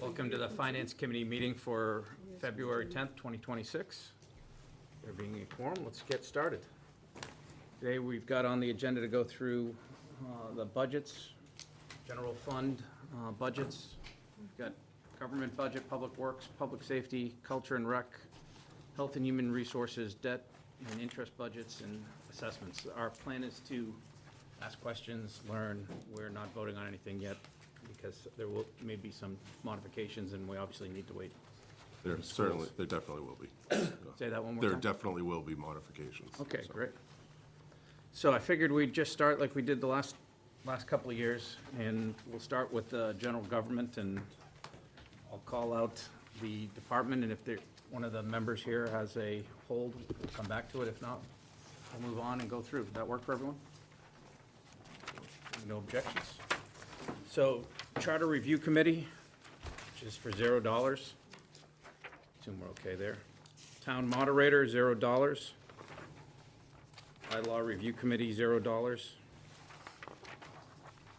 Welcome to the Finance Committee meeting for February 10th, 2026. There being a quorum, let's get started. Today we've got on the agenda to go through the budgets, general fund budgets. We've got government budget, public works, public safety, culture and rec, health and human resources, debt and interest budgets, and assessments. Our plan is to ask questions, learn. We're not voting on anything yet, because there may be some modifications, and we obviously need to wait. There definitely will be. Say that one more There time. definitely will be modifications. Okay, so. great. So I figured we'd just start like we did the last couple of years, and we'll start with the general government, and I'll call out the department, and if one of the members here has a hold, we'll come back to it. If not, we'll move on and go through. Does that work for everyone? No objections? So, Charter Review Committee, which is for $0. Assume we're okay there. Town Moderator, $0. Bylaw Review Committee, $0.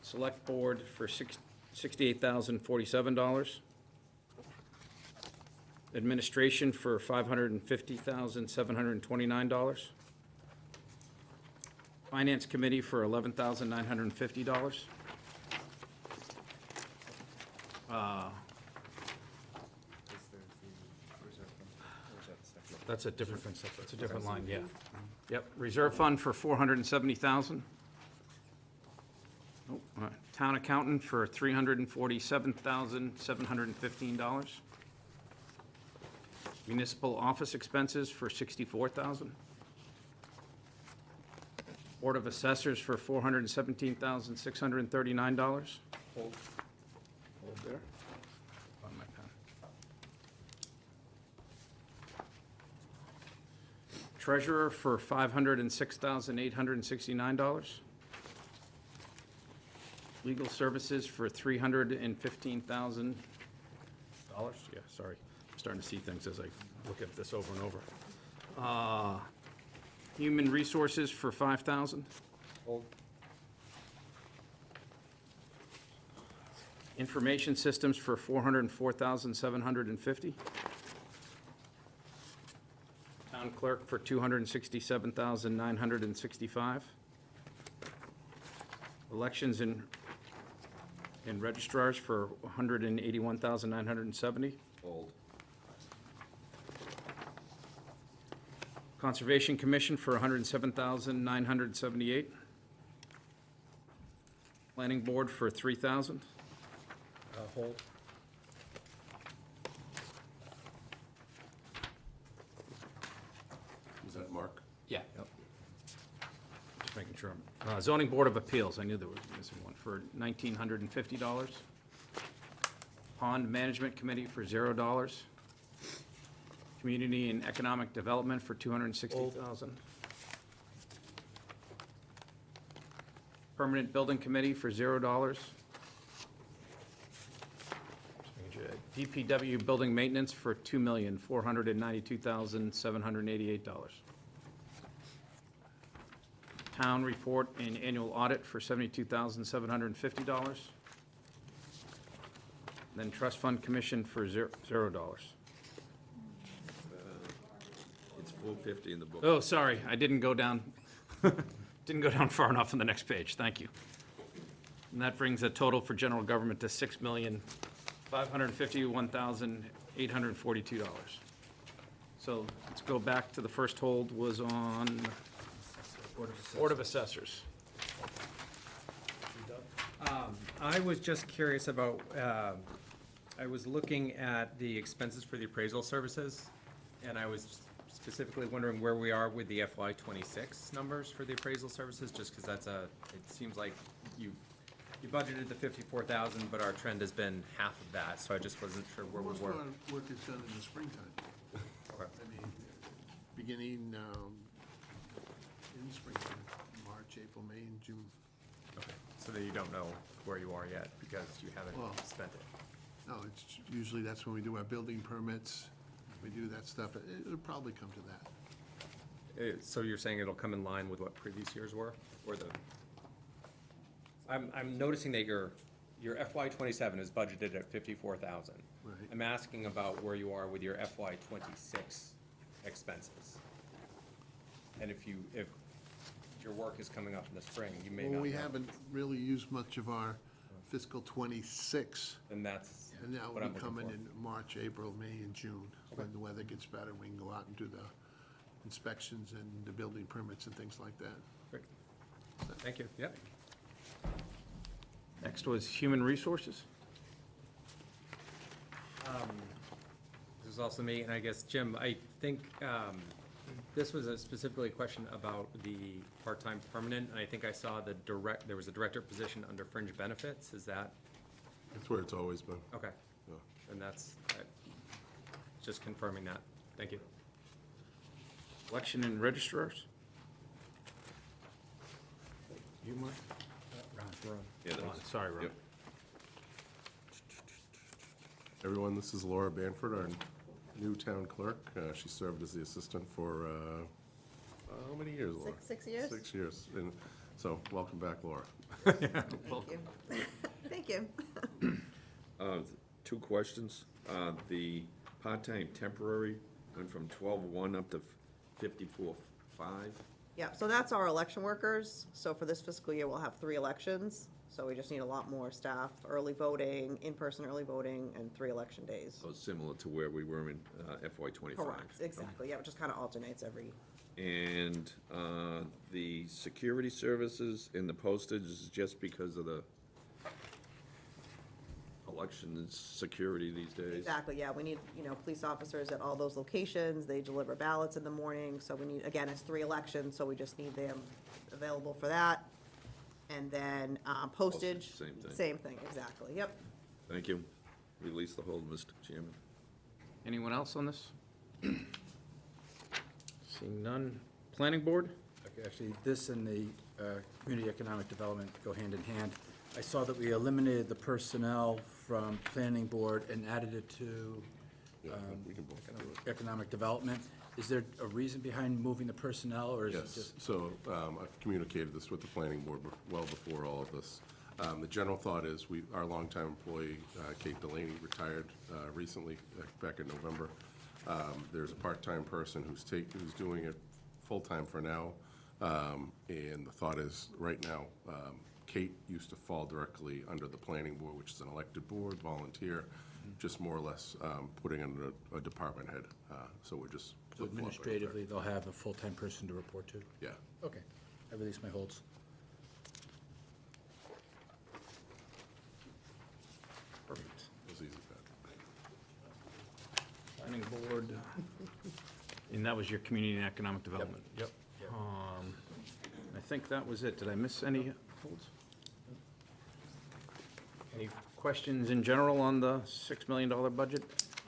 Select Board for $68,047. Administration for $550,729. Finance Committee for $11,950. That's a different, that's a different line, yeah. Yep, Reserve Fund for $470,000. Town Accountant for $347,715. Municipal Office Expenses for $64,000. Board of Assessors for $417,639. Hold there. On my pen. Treasurer for $506,869. Legal Services for $315,000. Yeah, sorry. I'm starting to see things as I look at this over and over. Human Resources for $5,000. Hold. Information Systems for $404,750. Town Clerk for $267,965. Elections and Registrars for $181,970. Hold. Conservation Commission for $107,978. Planning Board for $3,000. Hold. Is that Mark? Yeah. Just making sure. Zoning Board of Appeals, I knew there was missing one, for $1,950. Pond Management Committee for $0. Community and Economic Development for $260,000. Permanent Building Committee for $0. DPW Building Maintenance for $2,492,788. Town Report and Annual Audit for $72,750. Then Trust Fund Commission for $0. It's 450 in the book. Oh, sorry, I didn't go down, didn't go down far enough on the next page, thank you. And that brings the total for general government to $6,551,842. So let's go back to the first hold was on Board of Assessors. I was just curious about, I was looking at the expenses for the appraisal services, and I was specifically wondering where we are with the FY '26 numbers for the appraisal services, just because it seems like you budgeted the 54,000, but our trend has been half of that, so I just wasn't sure where we Most were. of our work is done in the springtime. Okay. I mean, beginning in springtime, March, April, May, and June. Okay, so then you don't know where you are yet, because you haven't Well- spent it. No, it's usually, that's when we do our building permits, we do that stuff. It'll probably come to that. So you're saying it'll come in line with what previous years were, or the? I'm noticing that your your FY '27 is budgeted at 54,000. Right. I'm asking about where you are with your FY '26 expenses. And if your work is coming up in the spring, you may not Well, we know. haven't really used much of our fiscal '26, And that's and that what will I'm be looking coming for. in March, April, May, and June. When the weather gets better, we can go out and do the inspections and the building permits and things like that. Great. Thank you, yep. Next was human resources. This is also me, and I guess, Jim, I think this was specifically a question about the part-time permanent, and I think I saw there was a director position under fringe benefits, is that, That's where it's always been. okay, Yeah. and that's, just confirming that, thank you. Election and registrars. You, Mark? Ron. Yeah, that Ron, was- sorry, Ron. yep. Everyone, this is Laura Banford, our new town clerk. She served as the assistant for, how many years, Laura? 6 years? 6 years. And so, welcome back, Laura. Thank you. Thank you. Two questions. The part-time temporary went from 12-1 up to 54-5. Yeah, so that's our election workers. So for this fiscal year, we'll have 3 elections. So we just need a lot more staff, early voting, in-person early voting, and 3 election days. So similar to where we were in FY '25. Correct, exactly. Yeah, it just kind of alternates every, And the security services and the postage is just because of the election security these days? exactly, yeah. We need, police officers at all those locations. They deliver ballots in the morning. So we need, again, it's 3 elections, so we just need them available for that. And then postage. Same thing. Same thing, exactly, yep. Thank you. Release the hold, Mr. Chairman. Anyone else on this? Seeing none. Planning board? Okay, actually, this and the community economic development go hand in hand. I saw that we eliminated the personnel from planning board and added it to Yeah, we can both do it. economic development. Is there a reason behind moving the personnel, or is it Yes, just? so I've communicated this with the planning board well before all of this. The general thought is our longtime employee, Kate Delaney, retired recently, back in November. There's a part-time person who's doing it full-time for now. And the thought is, right now, Kate used to fall directly under the planning board, which is an elected board, volunteer, just more or less putting under a department head. So we're just. So administratively, they'll have a full-time person to report to? Yeah. Okay, I release my holds. Perfect. It was easy, Pat. Planning board. And that was your community and economic development? Yep. I think that was it. Did I miss any holds? Any questions in general on the $6 million budget?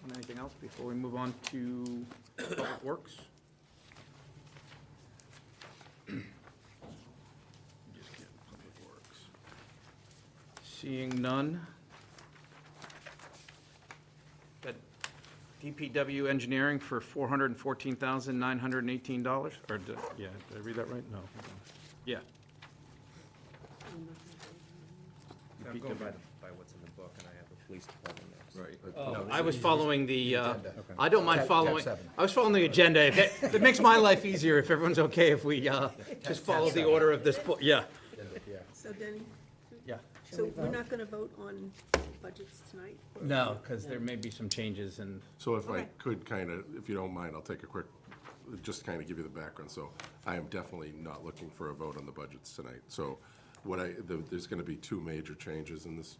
And anything else before we move on to Public Works? Just get Public Works. Seeing none. That DPW engineering for $414,918, or, did I read that right? No. Yeah. I'm going by what's in the book, and I have the police department next. Right. No, I was following the, Agenda. I don't mind Tab following, 7. I was following the agenda. It makes my life easier if everyone's okay if we just follow the order of this, yeah. So Denny, Yeah. so we're not gonna vote on budgets tonight? No, because there may be some changes and, So if I Okay. could if you don't mind, I'll take a quick, just kind of give you the background. So I am definitely not looking for a vote on the budgets tonight. So there's going to be 2 major changes in this,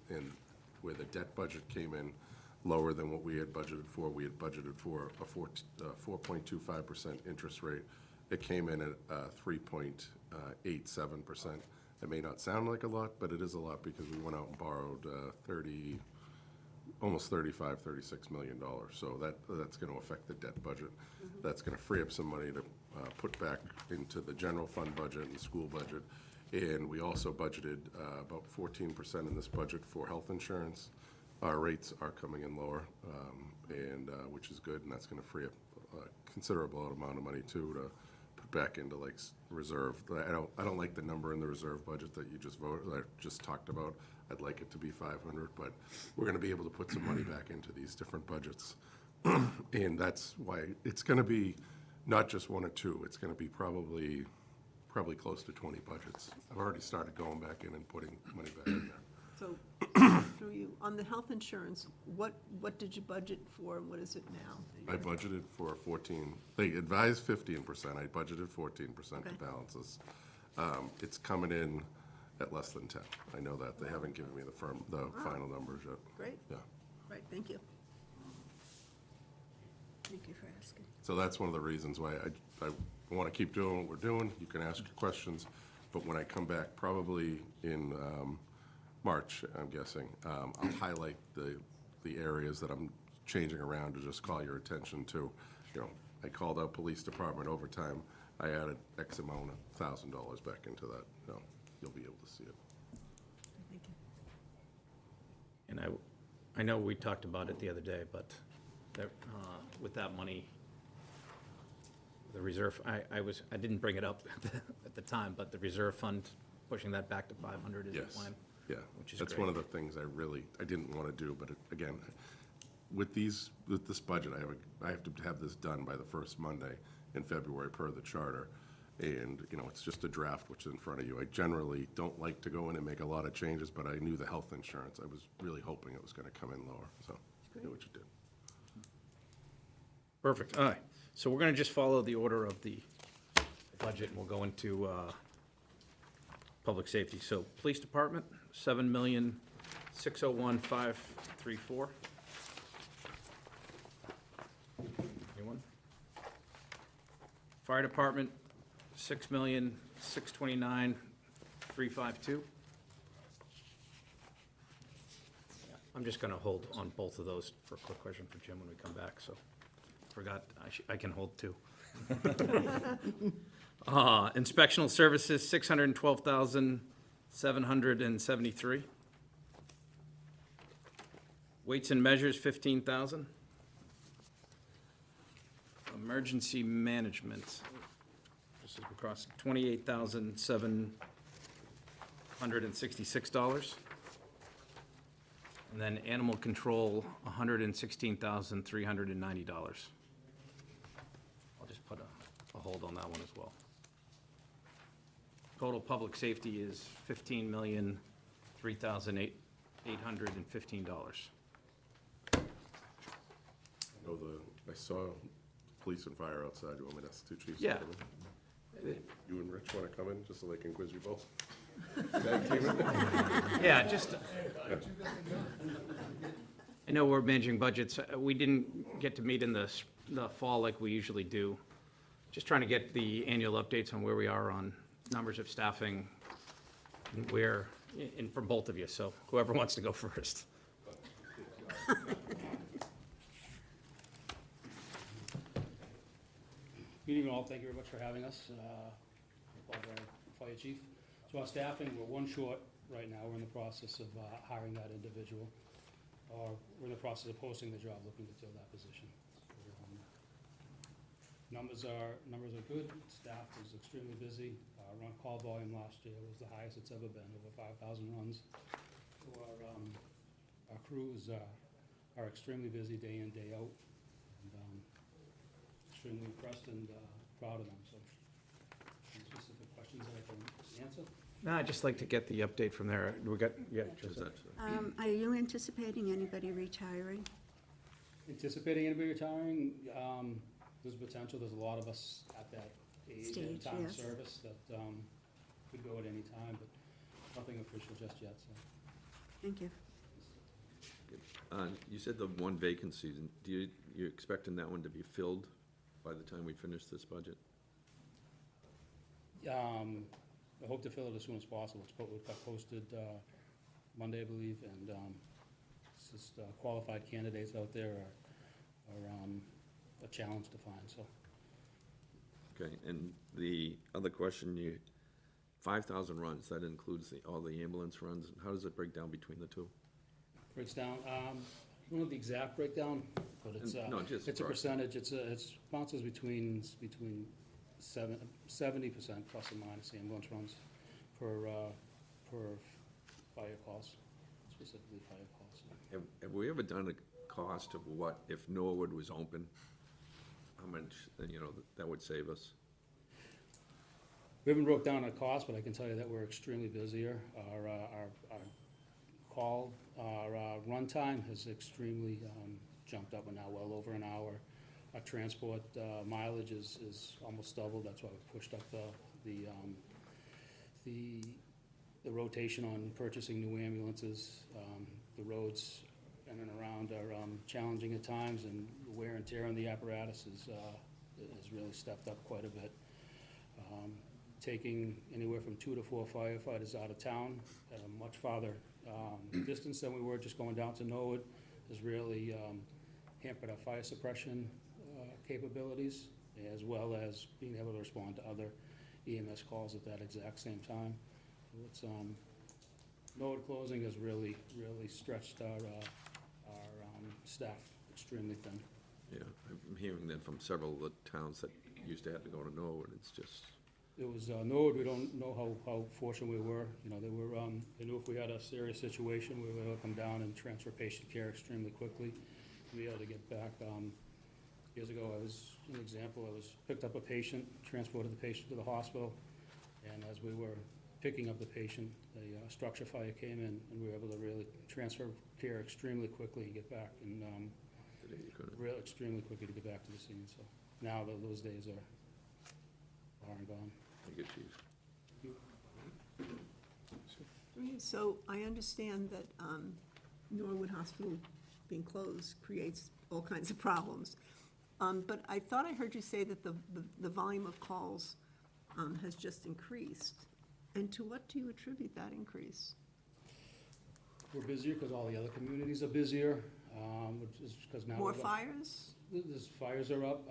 in where the debt budget came in lower than what we had budgeted for. We had budgeted for a 4.25% interest rate. It came in at 3.87%. It may not sound like a lot, but it is a lot because we went out and borrowed almost $36 million. So that's going to affect the debt budget. That's going to free up some money to put back into the general fund budget and the school budget. And we also budgeted about 14% in this budget for health insurance. Our rates are coming in lower, which is good, and that's going to free up a considerable amount of money too to back into like reserve. I don't like the number in the reserve budget that you just voted, that I just talked about. I'd like it to be 500, but we're gonna be able to put some money back into these different budgets. And that's why it's gonna be not just one or two, it's gonna be probably close to 20 budgets. I've already started going back in and putting money back in there. So, through you, on the health insurance, what did you budget for, and what is it now? I budgeted for 14, they advised 15%, I budgeted 14% to Okay. balances. It's coming in at less than 10. I know that, they haven't given me the final numbers yet. Great, Yeah. right, thank you. Thank you for asking. So that's one of the reasons why I want to keep doing what we're doing. You can ask questions, but when I come back, probably in March, I'm guessing, I'll highlight the areas that I'm changing around to just call your attention to. You know, I called out police department overtime. I added X amount of $1,000 back into that. You know, you'll be able to see it. Thank you. And I know we talked about it the other day, but that, with that money, the reserve, I didn't bring it up at the time, but the reserve fund, pushing that back to 500 is the Yes. plan. Yeah, Which is that's great. one of the things I didn't want to do, but again, with this budget, I have to have this done by the first Monday in February per the charter. And, you know, it's just a draft which is in front of you. I generally don't like to go in and make a lot of changes, but I knew the health insurance, I was really hoping it was going to come in lower, so I knew what you did. Perfect, all right. So we're gonna just follow the order of the budget, and we'll go into public safety. So, police department, 7,601,534. Anyone? Fire department, 6,629,352. I'm just gonna hold on both of those for a quick question for Jim when we come back, so. Forgot, I can hold two. Inspectional services, 612,773. Weights and measures, 15,000. Emergency management, this is across, $28,766. And then animal control, $116,390. I'll just put a hold on that one as well. Total public safety is $15,003,815. I saw police and fire outside. You want me to ask the two chiefs? to Yeah. come in? You and Rich want to come in, just so they can quiz you both? Tag team it? Yeah, just, I know we're managing budgets. We didn't get to meet in the fall like we usually do. Just trying to get the annual updates on where we are on numbers of staffing, and where, and from both of you, so whoever wants to go first. Good evening all, thank you very much for having us, Bob, our Fire Chief. So our staffing, we're one short right now, we're in the process of hiring that individual, or we're in the process of posting the job, looking to fill that position. Numbers are good, staff is extremely busy, run call volume last year was the highest it's ever been, over 5,000 runs. So our crews are extremely busy day in, day out, and extremely impressed and proud of them, so. Any specific questions that I can answer? No, I'd just like to get the update from there. We got, yeah, Joseph. Are you anticipating anybody retiring? Anticipating anybody retiring, there's potential, there's a lot of us at that age and Stage, time of yes. service that could go at any time, but nothing official just yet, so. Thank you. You said the one vacancy, you're expecting that one to be filled by the time we finish this budget? I hope to fill it as soon as possible. It got posted Monday, I believe, and it's just qualified candidates out there are a challenge to find, so. Okay, and the other question, 5,000 runs, that includes all the ambulance runs. How does it break down between the two? Breaks down, I don't know the exact breakdown, but it's No, just it's a for- percentage, it's bounces between 70% plus or minus ambulance runs per fire calls, specifically fire calls. Have we ever done a cost of what, if Norwood was open, how much, that would save us? We haven't broke down our cost, but I can tell you that we're extremely busier. Our runtime has extremely jumped up. We're now well over an hour. Our transport mileage is almost doubled. That's why we pushed up the rotation on purchasing new ambulances. The roads in and around are challenging at times, and wear and tear on the apparatus has really stepped up quite a bit. Taking anywhere from 2 to 4 firefighters out of town at a much farther distance than we were just going down to Norwood has really hampered our fire suppression capabilities, as well as being able to respond to other EMS calls at that exact same time. So it's, Norwood closing has really stretched our staff extremely thin. Yeah, I'm hearing that from several of the towns that used to have to go to Norwood, it's just, It was, Norwood, we don't know how fortunate we were. They knew if we had a serious situation, we were able to come down and transfer patient care extremely quickly. We had to get back, years ago, picked up a patient, transported the patient to the hospital, and as we were picking up the patient, a structure fire came in, and we were able to really transfer care extremely quickly and get back, and today you couldn't. extremely quickly to get back to the scene. So now those days are far and gone. Thank you, Chief. So I understand that Norwood Hospital being closed creates all kinds of problems. But I thought I heard you say that the volume of calls has just increased. And to what do you attribute that increase? We're busier because all the other communities are busier, which is because now. More fires? There's fires are up,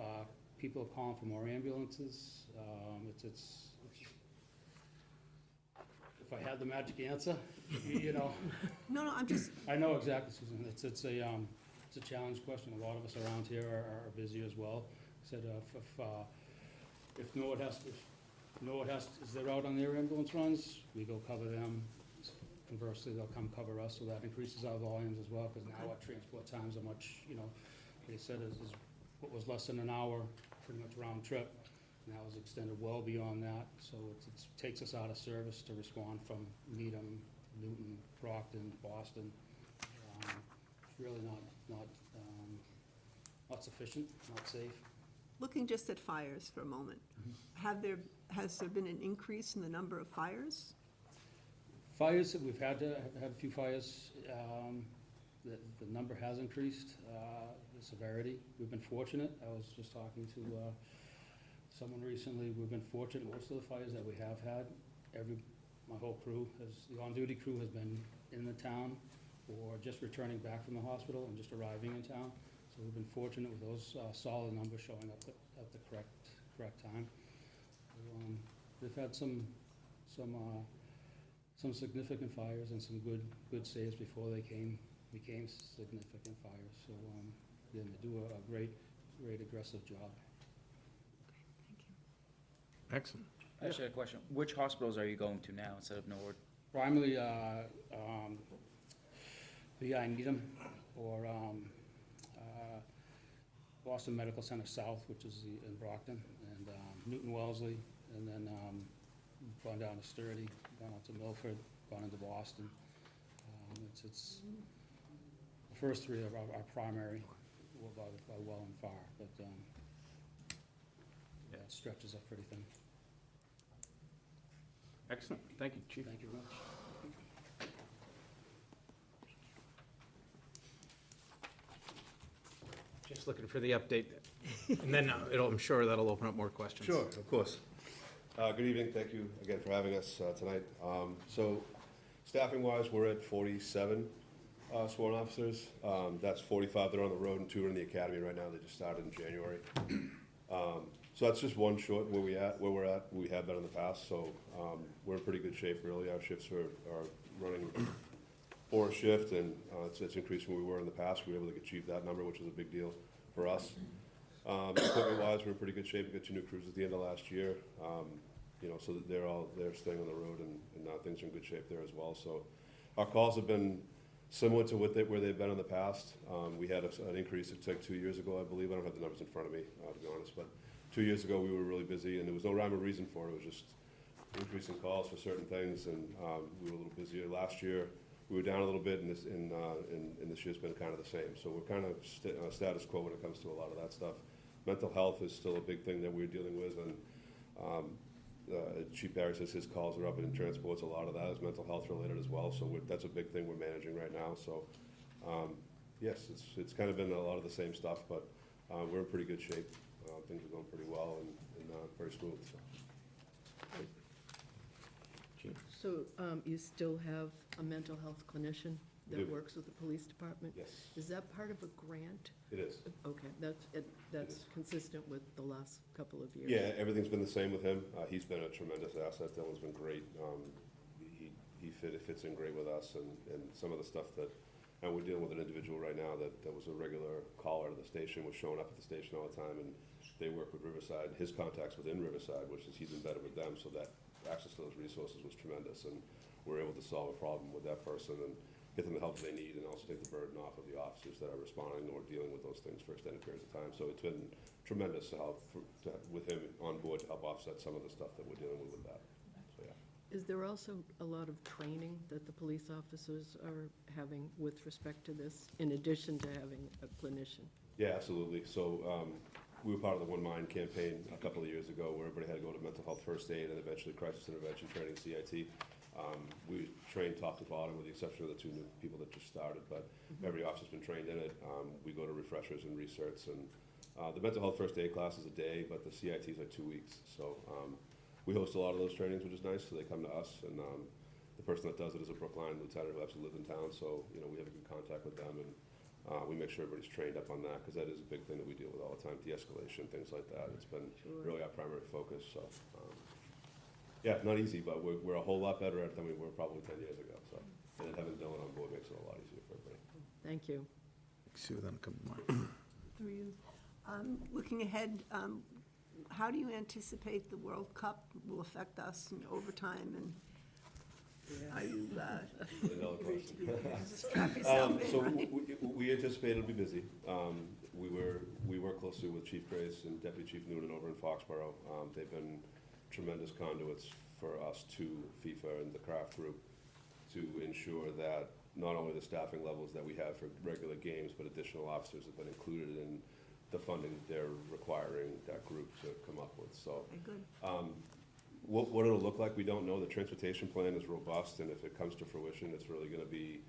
people are calling for more ambulances, if I had the magic answer, No, I'm just, I know exactly, Susan, it's a challenge question. A lot of us around here are busy as well. Said, if Norwood is they're out on their ambulance runs, we go cover them. Conversely, they'll come cover us, so that increases our volumes as well, because now our transport times are much, like I said, is what was less than an hour, pretty much round trip, now is extended well beyond that, so it takes us out of service to respond from Needham, Newton, Brockton, Boston. It's really not sufficient, not safe. looking just at fires for a moment, has there been an increase in the number of fires? Fires, we've had a few fires. The number has increased, the severity. We've been fortunate. I was just talking to someone recently. We've been fortunate. Most of the fires that we have had, my whole crew, the on-duty crew has been in the town or just returning back from the hospital and just arriving in town. So we've been fortunate with those solid numbers showing up at the correct time. We've had some significant fires and some good saves before they became significant fires. So, yeah, they do a great aggressive job. Excellent. I actually had a question. Which hospitals are you going to now instead of Norwood? Primarily, VI Needham or Boston Medical Center South, which is in Brockton, and Newton Wellesley, and then gone down to Sturdy, gone out to Milford, gone into Boston. It's the first three of our primary, by well and far, but yeah, it stretches up pretty thin. Excellent. Thank you, Chief. Thank you very much. Just looking for the update, and then I'm sure that'll open up more questions. Sure, of course. Good evening, thank you again for having us tonight. So, staffing-wise, we're at 47 sworn officers. That's 45 that are on the road and 2 are in the academy right now. They just started in January. So that's just one short where we have been in the past. So we're in pretty good shape, really. Our shifts are running 4 shift, and it's increased from where we were in the past. We were able to achieve that number, which is a big deal for us. Equipment-wise, we're in pretty good shape. We got 2 new cruisers at the end of last year. You know, so that they're staying on the road, and now things are in good shape there as well. So our calls have been similar to where they've been in the past. We had an increase, it's like 2 years ago, I believe. I don't have the numbers in front of me, to be honest, but 2 years ago, we were really busy, and there was no rhyme or reason for it. It was just increasing calls for certain things, and we were a little busier. Last year, we were down a little bit, and this year's been kind of the same. So we're kind of status quo when it comes to a lot of that stuff. Mental health is still a big thing that we're dealing with, and Chief Barry says his calls are up, and transports, a lot of that is mental health related as well. So that's a big thing we're managing right now. So yes, it's kind of been a lot of the same stuff, but we're in pretty good shape. Things are going pretty well and very smooth. So. So you still have a mental health clinician We that do. works with the police department? Yes, Is that part of a grant? it is. Okay, that's consistent with the last couple of years? Yeah, everything's been the same with him. He's been a tremendous asset. Dylan's been great. He fits in great with us, and some of the stuff that, and we're dealing with an individual right now that was a regular caller to the station, was showing up at the station all the time, and they work with Riverside. His contacts within Riverside, which is he's embedded with them, so that access to those resources was tremendous, and we're able to solve a problem with that person and get them the help they need, and also take the burden off of the officers that are responding or dealing with those things for extended periods of time. So it's been tremendous to help with him on board to help offset some of the stuff that we're dealing with that. So yeah. Is there also a lot of training that the police officers are having with respect to this, in addition to having a clinician? Yeah, absolutely. So we were part of the One Mind campaign a couple of years ago, where everybody had to go to mental health first aid and eventually crisis intervention training, CIT. We trained top to bottom, with the exception of the 2 new people that just started, but every officer's been trained in it. We go to refreshers and research, and the mental health first aid class is a day, but the CITs are 2 weeks. So we host a lot of those trainings, which is nice, so they come to us, and the person that does it is a Brookline lieutenant who actually lives in town, so, you know, we have a good contact with them, and we make sure everybody's trained up on that, because that is a big thing that we deal with all the time, de-escalation, things like that. It's been really our primary focus, so. Yeah, not easy, but we're a whole lot better at it than we were probably 10 years ago, so. And then having Dylan on board makes it a lot easier for everybody. Thank you. Sue, then come Mark. Through you. Looking ahead, how do you anticipate the World Cup will affect us in overtime, and are you, Another question. strap yourself in, So right? we anticipate it'll be busy. We work closely with Chief Grace and Deputy Chief Noonan over in Foxborough. They've been tremendous conduits for us to FIFA and the craft group to ensure that not only the staffing levels that we have for regular games, but additional officers have been included in the funding that they're requiring that group to come up with. So Okay, good. what it'll look like, we don't know. The transportation plan is robust, and if it comes to fruition, it's really gonna be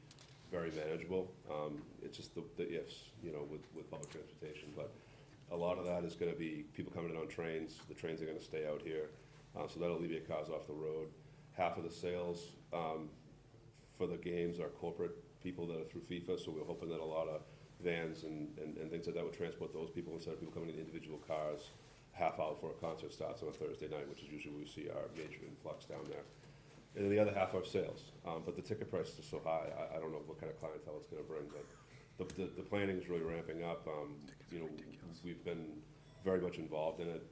very manageable. It's just the ifs, you know, with public transportation, but a lot of that is gonna be people coming in on trains. The trains are gonna stay out here, so that'll alleviate cars off the road. Half of the sales for the games are corporate people that are through FIFA, so we're hoping that a lot of vans and things like that would transport those people instead of people coming in individual cars half hour before a concert starts on a Thursday night, which is usually where we see our major influx down there. And then the other half are sales, but the ticket prices are so high, I don't know what kind of clientele it's gonna bring, but the planning is really ramping up. You know, we've been very much involved in it.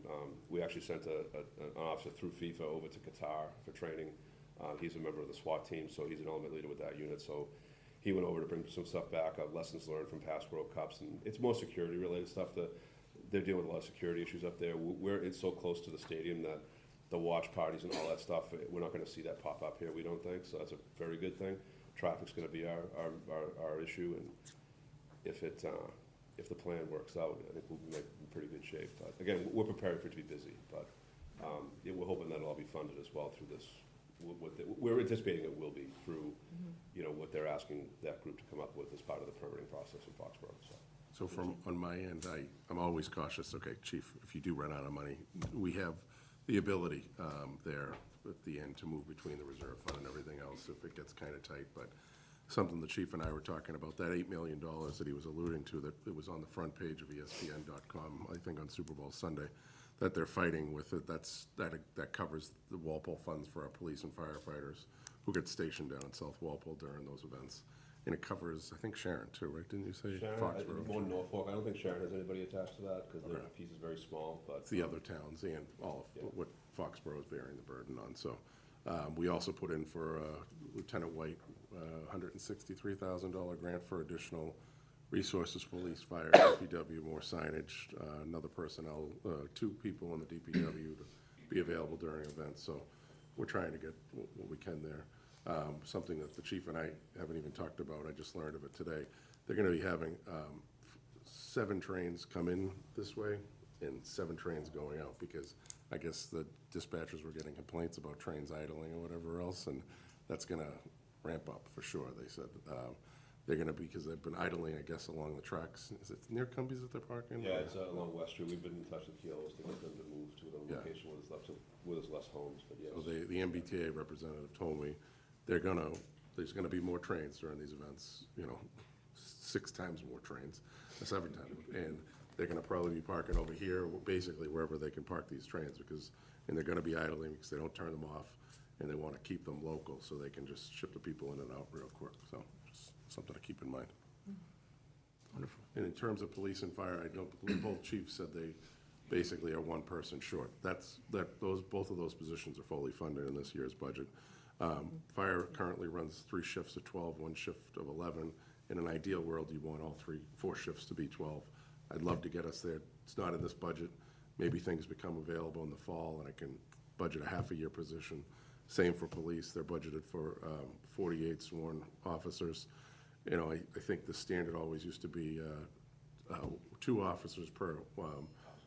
We actually sent an officer through FIFA over to Qatar for training. He's a member of the SWAT team, so he's an element leader with that unit, so he went over to bring some stuff back, lessons learned from past World Cups, and it's more security-related stuff. They're dealing with a lot of security issues up there. It's so close to the stadium that the watch parties and all that stuff, we're not gonna see that pop up here, we don't think, so that's a very good thing. Traffic's gonna be our issue, and if the plan works out, I think we'll be in pretty good shape. But again, we're preparing for it to be busy, but we're hoping that'll all be funded as well through this. We're anticipating it will be through, you know, what they're asking that group to come up with as part of the permitting process in Foxborough, so. So from, on my end, I'm always cautious, okay, chief, if you do run out of money, we have the ability there at the end to move between the reserve fund and everything else if it gets kind of tight, but something the chief and I were talking about, that $8 million that he was alluding to, that it was on the front page of ESPN.com, I think on Super Bowl Sunday, that they're fighting with it, that covers the Walpole funds for our police and firefighters who get stationed down in South Walpole during those events. And it covers, I think Sharon too, right? Didn't you say Sharon, Foxborough? more Norfolk, I don't think Sharon has anybody attached to that, because their piece is very small, but. It's the other towns and all Yeah. of what Foxborough is bearing the burden on. So we also put in for Lieutenant White, $163,000 grant for additional resources, police, fire, DPW, more signage, another personnel, 2 people in the DPW to be available during events. So we're trying to get what we can there. Something that the chief and I haven't even talked about, I just learned of it today. They're gonna be having 7 trains come in this way and 7 trains going out, because I guess the dispatchers were getting complaints about trains idling or whatever else, and that's gonna ramp up for sure, they said. They're gonna be, because they've been idling, I guess, along the tracks. Is it near Cumbies that they're parking? Yeah, it's along West Street. We've been in touch with Keolis to get them to move to another Yeah. location where there's less homes, but yes. So the MBTA representative told me there's gonna be more trains during these events, 6 times more trains, 7 times. And they're gonna probably be parking over here, basically wherever they can park these trains, and they're gonna be idling because they don't turn them off, and they wanna keep them local so they can just ship the people in and out real quick. So just something to keep in mind. Wonderful. And in terms of police and fire, I don't believe both chiefs said they basically are 1 person short. Both of those positions are fully funded in this year's budget. Fire currently runs 3 shifts of 12, 1 shift of 11. In an ideal world, you want all 4 shifts to be 12. I'd love to get us there. It's not in this budget. Maybe things become available in the fall and I can budget a half-a-year position. Same for police. They're budgeted for 48 sworn officers. I think the standard always used to be 2 officers per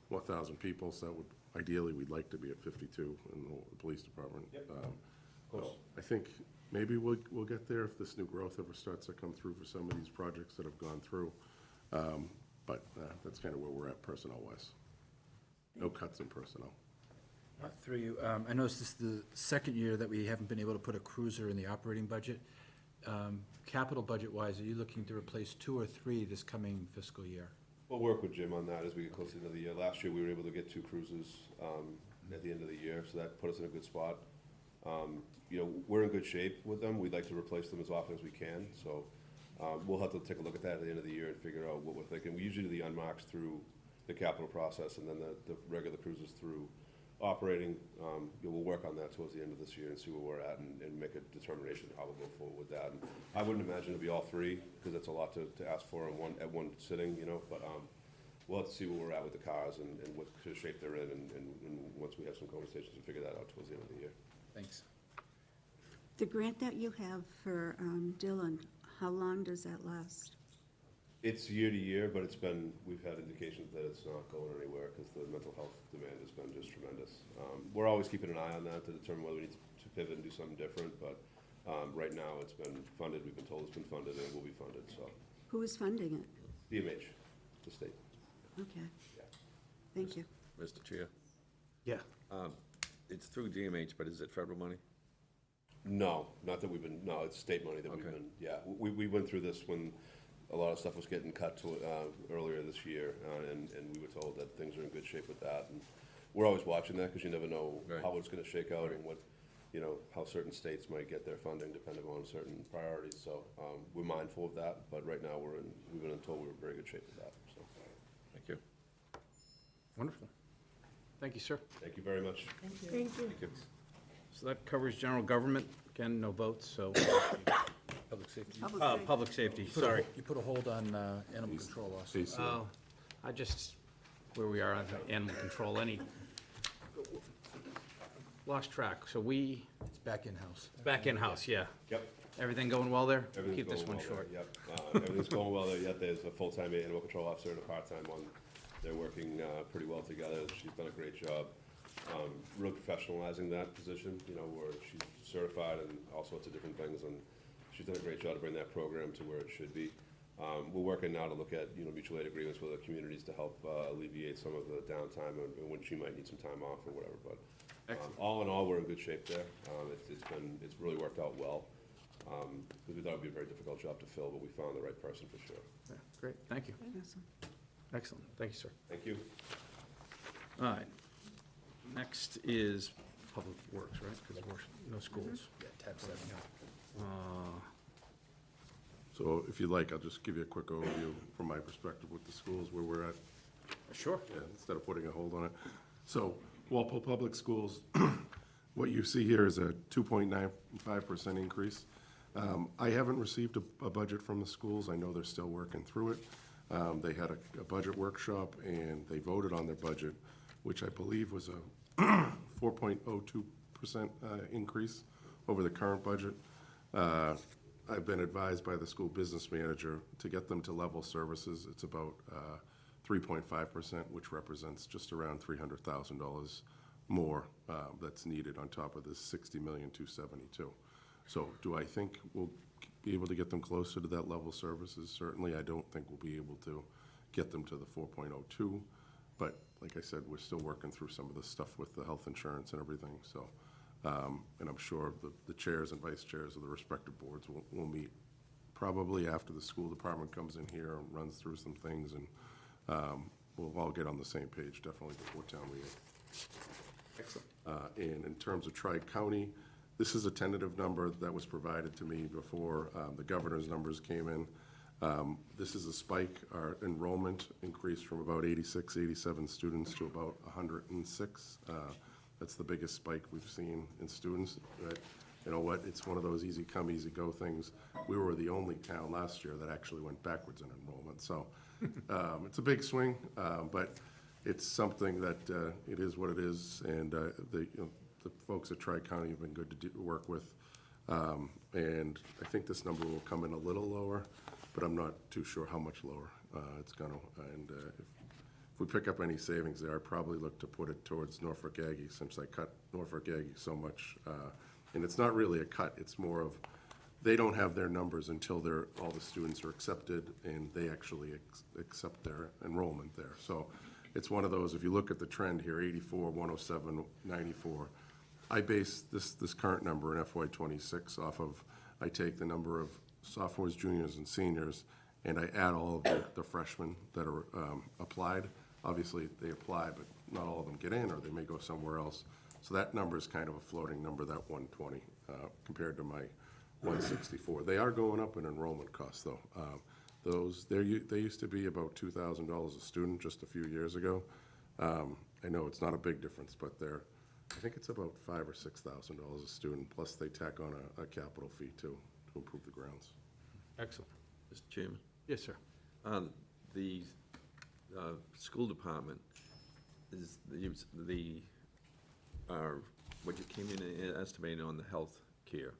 1,000 people, so that would, ideally, we'd like to be at 52 in the police department. Yep. Of course. I think maybe we'll get there if this new growth ever starts to come through for some of these projects that have gone through. But that's kind of where we're at personnel-wise. No cuts in personnel. Through you, I noticed this is the second year that we haven't been able to put a cruiser in the operating budget. Capital budget-wise, are you looking to replace 2 or 3 this coming fiscal year? We'll work with Jim on that as we get closer to the year. Last year, we were able to get 2 cruises at the end of the year, so that put us in a good spot. We're in good shape with them. We'd like to replace them as often as we can, so we'll have to take a look at that at the end of the year and figure out what we're thinking. We usually do the unmarks through the capital process and then the regular cruises through operating. We'll work on that towards the end of this year and see where we're at and make a determination how we'll go forward with that. And I wouldn't imagine it'll be all 3, because that's a lot to ask for at one sitting, but we'll have to see where we're at with the cars and what kind of shape they're in, and once we have some conversations to figure that out towards the end of the year. Thanks. The grant that you have for Dylan, how long does that last? It's year to year, but we've had indications that it's not going anywhere because the mental health demand has been just tremendous. We're always keeping an eye on that to determine whether we need to pivot and do something different, but right now it's been funded, we've been told it's been funded, and it will be funded, so. Who is funding it? BMH, the state. Okay, Yeah. thank you. Mr. Chair, Yeah. it's through DMH, but is it federal money? No, not that no, it's state money that we've Okay. been, yeah. We went through this when a lot of stuff was getting cut to earlier this year, and we were told that things are in good shape with that. And we're always watching that, because you never know Right. how it's gonna shake out and what, how certain states might get their funding depending on certain priorities. So we're mindful of that, but right now we've been told we're in very good shape with that, so. Thank you. Wonderful. Thank you, sir. Thank you very much. Thank you. Thank you. So that covers general government. Again, no votes, so, Public safety. public safety, sorry. You put a hold on animal control also. Oh, where we are on animal control, lost track. So It's back in-house. back in-house, yeah. Yep. Everything going well there? Everything's Keep this going one well short. there, yep. Everything's going well there, yet there's a full-time animal control officer and a part-time one. They're working pretty well together. She's done a great job, really professionalizing that position, where she's certified and all sorts of different things, and she's done a great job to bring that program to where it should be. We're working now to look at, mutual aid agreements with the communities to help alleviate some of the downtime and when she might need some time off or whatever, but all in all, we're in good shape there. It's really worked out well, because we thought it'd be a very difficult job to fill, but we found the right person for sure. Yeah, great, thank you. Awesome. Excellent, thank you, sir. Thank you. All right. Next is Public Works, right? Because no schools. Yeah, tab 7. So if you'd like, I'll just give you a quick overview from my perspective with the schools, where we're at. Sure. Yeah, instead of putting a hold on it. So Walpole Public Schools, what you see here is a 2.95% increase. I haven't received a budget from the schools. I know they're still working through it. They had a budget workshop, and they voted on their budget, which I believe was a 4.02% increase over the current budget. I've been advised by the school business manager to get them to level services. It's about 3.5%, which represents just around $300,000 more that's needed on top of this $60,272,000. So do I think we'll be able to get them closer to that level services? Certainly, I don't think we'll be able to get them to the 4.02, but like I said, we're still working through some of the stuff with the health insurance and everything, so. And I'm sure the chairs and vice chairs of the respective boards will meet probably after the school department comes in here and runs through some things, and we'll all get on the same page, definitely before town meeting. Excellent. And in terms of Tri-County, this is a tentative number that was provided to me before the governor's numbers came in. This is a spike. Our enrollment increased from about 86, 87 students to about 106. That's the biggest spike we've seen in students. But you know what? It's one of those easy come, easy go things. We were the only town last year that actually went backwards in enrollment. So it's a big swing, but it's something that it is what it is. And the folks at Tri-County have been good to work with. And I think this number will come in a little lower, but I'm not too sure how much lower it's going to. And if we pick up any savings there, I'd probably look to put it towards Norfolk Aggie, since I cut Norfolk Aggie so much. And it's not really a cut, it's more of, they don't have their numbers until all the students are accepted and they actually accept their enrollment there. So it's one of those, if you look at the trend here, 84, 107, 94, I base this current number in FY '26 off of, I take the number of sophomores, juniors, and seniors, and I add all of the freshmen that are applied. Obviously, they apply, but not all of them get in, or they may go somewhere else. So that number is kind of a floating number, that 120, compared to my 164. They are going up in enrollment costs, though. They used to be about $2,000 a student just a few years ago. I know it's not a big difference, but I think it's about $5,000 or $6,000 a student, plus they tack on a capital fee too, to improve the grounds. Excellent. Mr. Chairman, Yes, sir. the school department is what you came in estimating on the health care.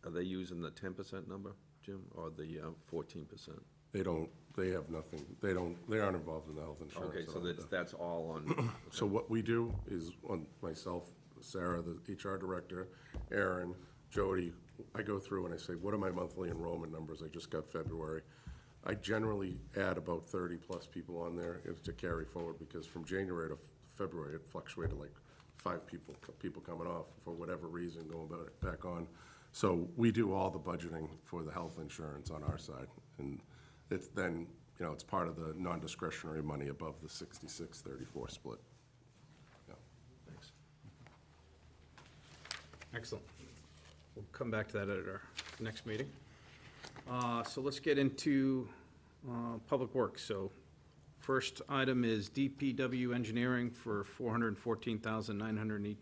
Are they using the 10% number, Jim, or the 14%? They have nothing, they aren't involved in the health insurance. Okay, so that's all on. So what we do is, on myself, Sarah, the HR director, Aaron, Jody, I go through and I say, what are my monthly enrollment numbers? I just got February. I generally add about 30-plus people on there to carry forward, because from January to February, it fluctuated like 5 people coming off for whatever reason, going back on. So we do all the budgeting for the health insurance on our side, and it's then, it's part of the non-discretionary money above the 66-34 split. Yeah. Thanks. Excellent. We'll come back to that at our next meeting. So let's get into Public Works. So first item is DPW engineering for $414,918.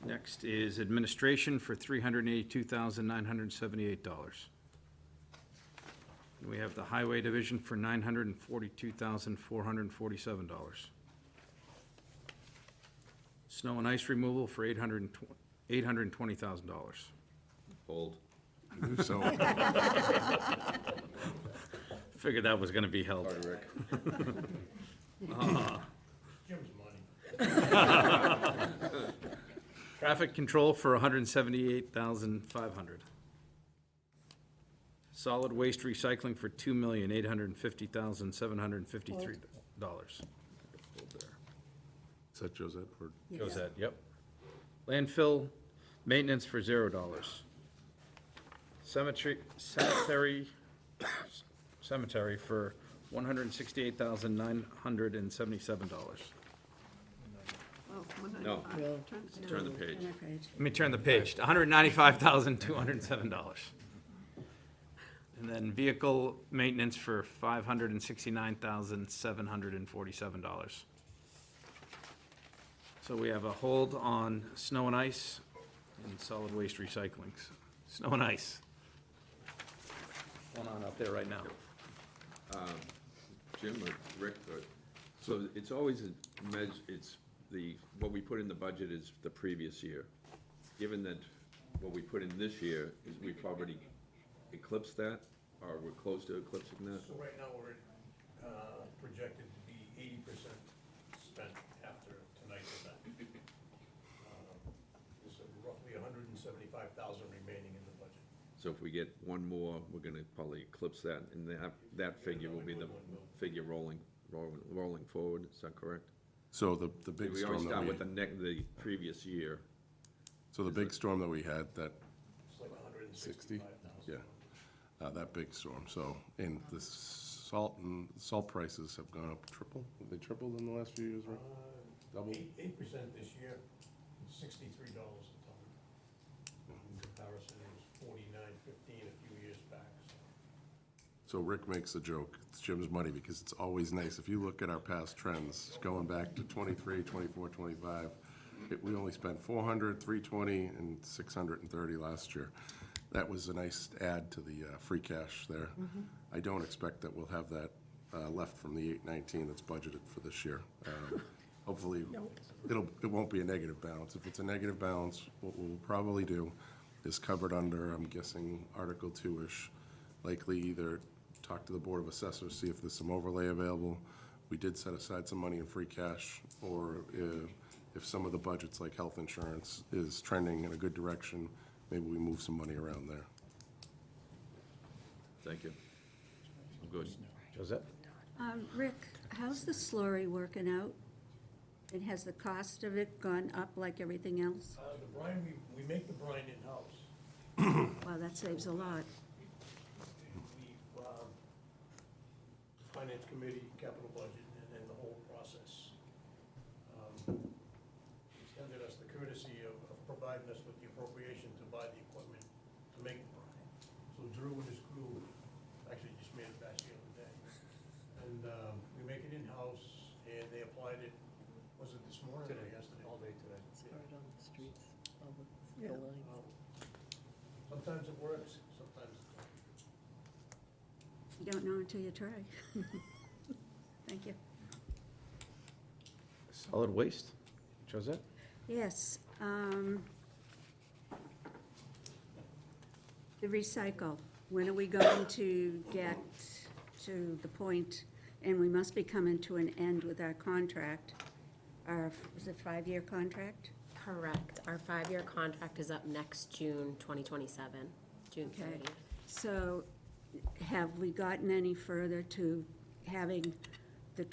Next is administration for $382,978. And we have the highway division for $942,447. Snow and ice removal for $820,000. Hold. I knew so. Figured that was gonna be held. Sorry, Rick. Jim's money. Traffic control for $178,500. Solid waste recycling for $2,850,753. Is that Josette or? Josette, yep. Landfill maintenance for $0. Cemetery for $168,977. Well, No. 195. Well, Turn the page. Turn that page. Let me turn the page, to $195,207. And then vehicle maintenance for $569,747. So we have a hold on snow and ice and solid waste recycling. Snow and ice. Going on out there right now. Jim or Rick, so it's always what we put in the budget is the previous year. Given that what we put in this year is we've already eclipsed that, or we're close to eclipsing that? So right now, we're projected to be 80% spent after tonight's event. There's roughly 175,000 remaining in the budget. So if we get one more, we're gonna probably eclipse that, and that figure will be the figure rolling forward, is that correct? So the big We always storm start that with the previous year. so the big storm that we had, that It's like 60, 165,000. yeah, that big storm. So, and the salt prices have gone up triple. Have they tripled in the last few years, right? Double? 8% this year, $63 a ton. In comparison, it was $49.15 a few years back, so. So Rick makes a joke, it's Jim's money, because it's always nice, if you look at our past trends, going back to 23, 24, 25, we only spent 400, 320, and 630 last year. That was a nice add to the free cash there. I don't expect that we'll have that left from the 819 that's budgeted for this year. Hopefully, it won't be a negative balance. If it's a negative balance, what we'll probably do is covered under, I'm guessing, Article 2-ish, likely either talk to the Board of Assessors, see if there's some overlay available. We did set aside some money in free cash, or if some of the budgets, like health insurance, is trending in a good direction, maybe we move some money around there. Thank you. Good. Josette? Rick, how's the slurry working out? And has the cost of it gone up like everything else? The brine, we make the brine in-house. Wow, that saves a lot. Finance Committee, capital budget, and the whole process extended us the courtesy of providing us with the appropriation to buy the equipment to make the brine. So Drew and his crew actually just made it back the other day. And we make it in-house, and they applied it, was it this morning or yesterday? All day today. Hard on the streets, all the Yeah. lines. Sometimes it works, sometimes it doesn't. You don't know until you try. Thank you. Solid waste? Josette? Yes, the recycle, when are we going to get to the point, and we must be coming to an end with our contract, is it 5-year contract? Correct. Our 5-year contract is up next June 2027, June Okay. 30th. So have we gotten any further to having the